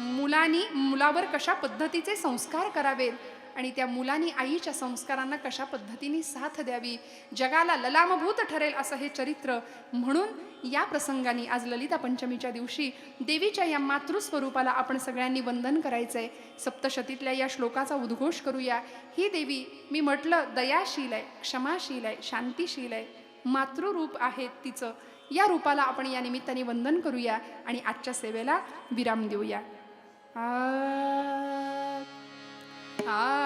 मुलावर कशा पद्धतीचे संस्कार करावेत आणि त्या मुलांनी आईच्या संस्कारांना कशा पद्धतीने साथ द्यावी, जगाला ललामभूत ठरेल असं हे चरित्र. म्हणून या प्रसंगाने आज ललिता पंचमीच्या दिवशी देवीच्या या मातृस्वरूपाला आपण सगळ्यांनी वंदन करायचंय. सप्तशतीतल्या या श्लोकाचा उद्घोष करूया. ही देवी, मी म्हटलं, दयाशील आहे, क्षमाशील आहे, शांतीशील आहे, मातृरूप आहे तिचं. या रूपाला आपण या निमित्ताने वंदन करूया आणि आजच्या सेवेला विराम देऊया. आ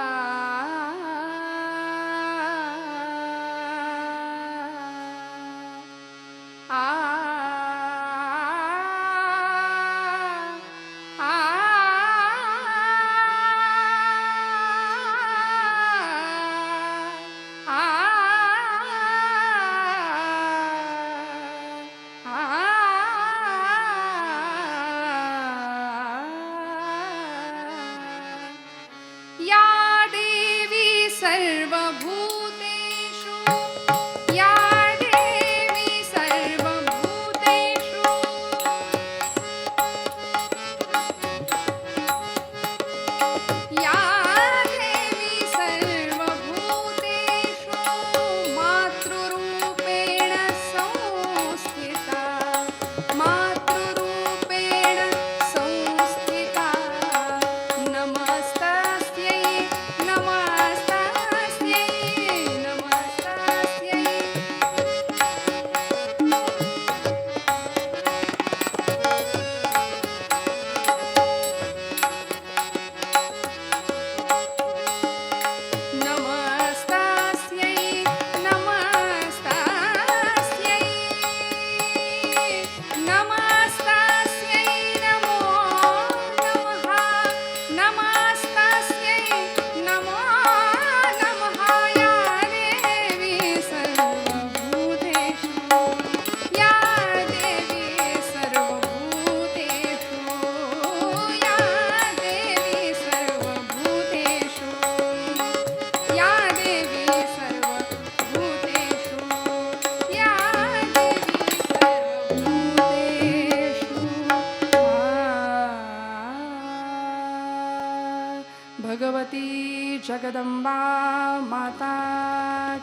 माता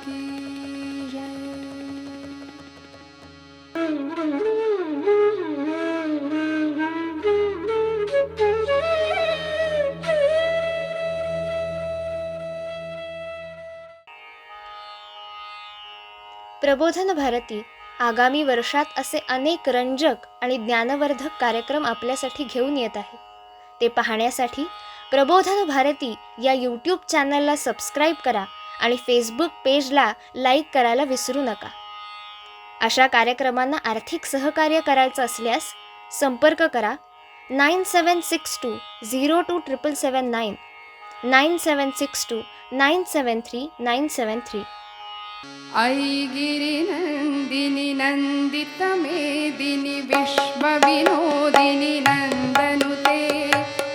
की जय. प्रबोधन भारती आगामी वर्षात असे अनेक रंजक आणि ज्ञानवर्धक कार्यक्रम आपल्यासाठी घेऊन येत आहे. ते पाहण्यासाठी प्रबोधन भारती या यूट्यूब चॅनलला सबस्क्राईब करा आणि फेसबुक पेजला लाईक करायला विसरू नका. अशा कार्यक्रमांना आर्थिक सहकार्य करायचं असल्यास संपर्क करा 9762027779 9762973973. आई गिरिनन्दिनि नन्दितमेदिनि विश्वविनोदिनि नन्दनुते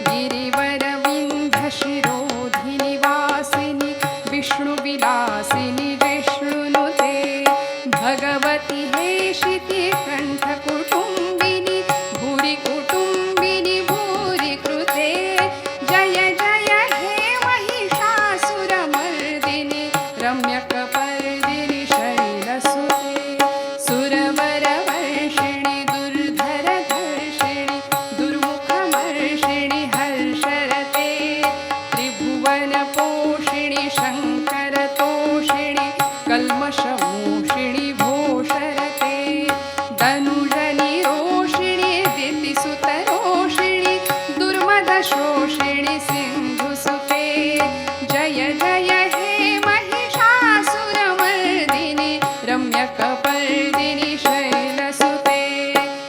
गिरिवरविन्ध्यशिरोधिनि वासिनि विष्णुविलासिनि जिष्णुनुते भगवति हेशिति कण्ठकुटुम्बिनि भूरि कुटुम्बिनि भूरि कृते जय जय हे महिषासुरमर्दिनि रम्यकपर्दिनि शैलसुते सुरवरवर्षिणि दुर्धरधर्षिणि दुर्मुखमर्षिणि हर्षरते त्रिभुवनपोषिणि शङ्करतोषिणि कल्मषमोषिणि भोषरते धनुजनिरोषिणि दितिसुतरोषिणि दुर्मदशोषिणि सिन्धुसुते जय जय हे महिषासुरमर्दिनि रम्यकपर्दिनि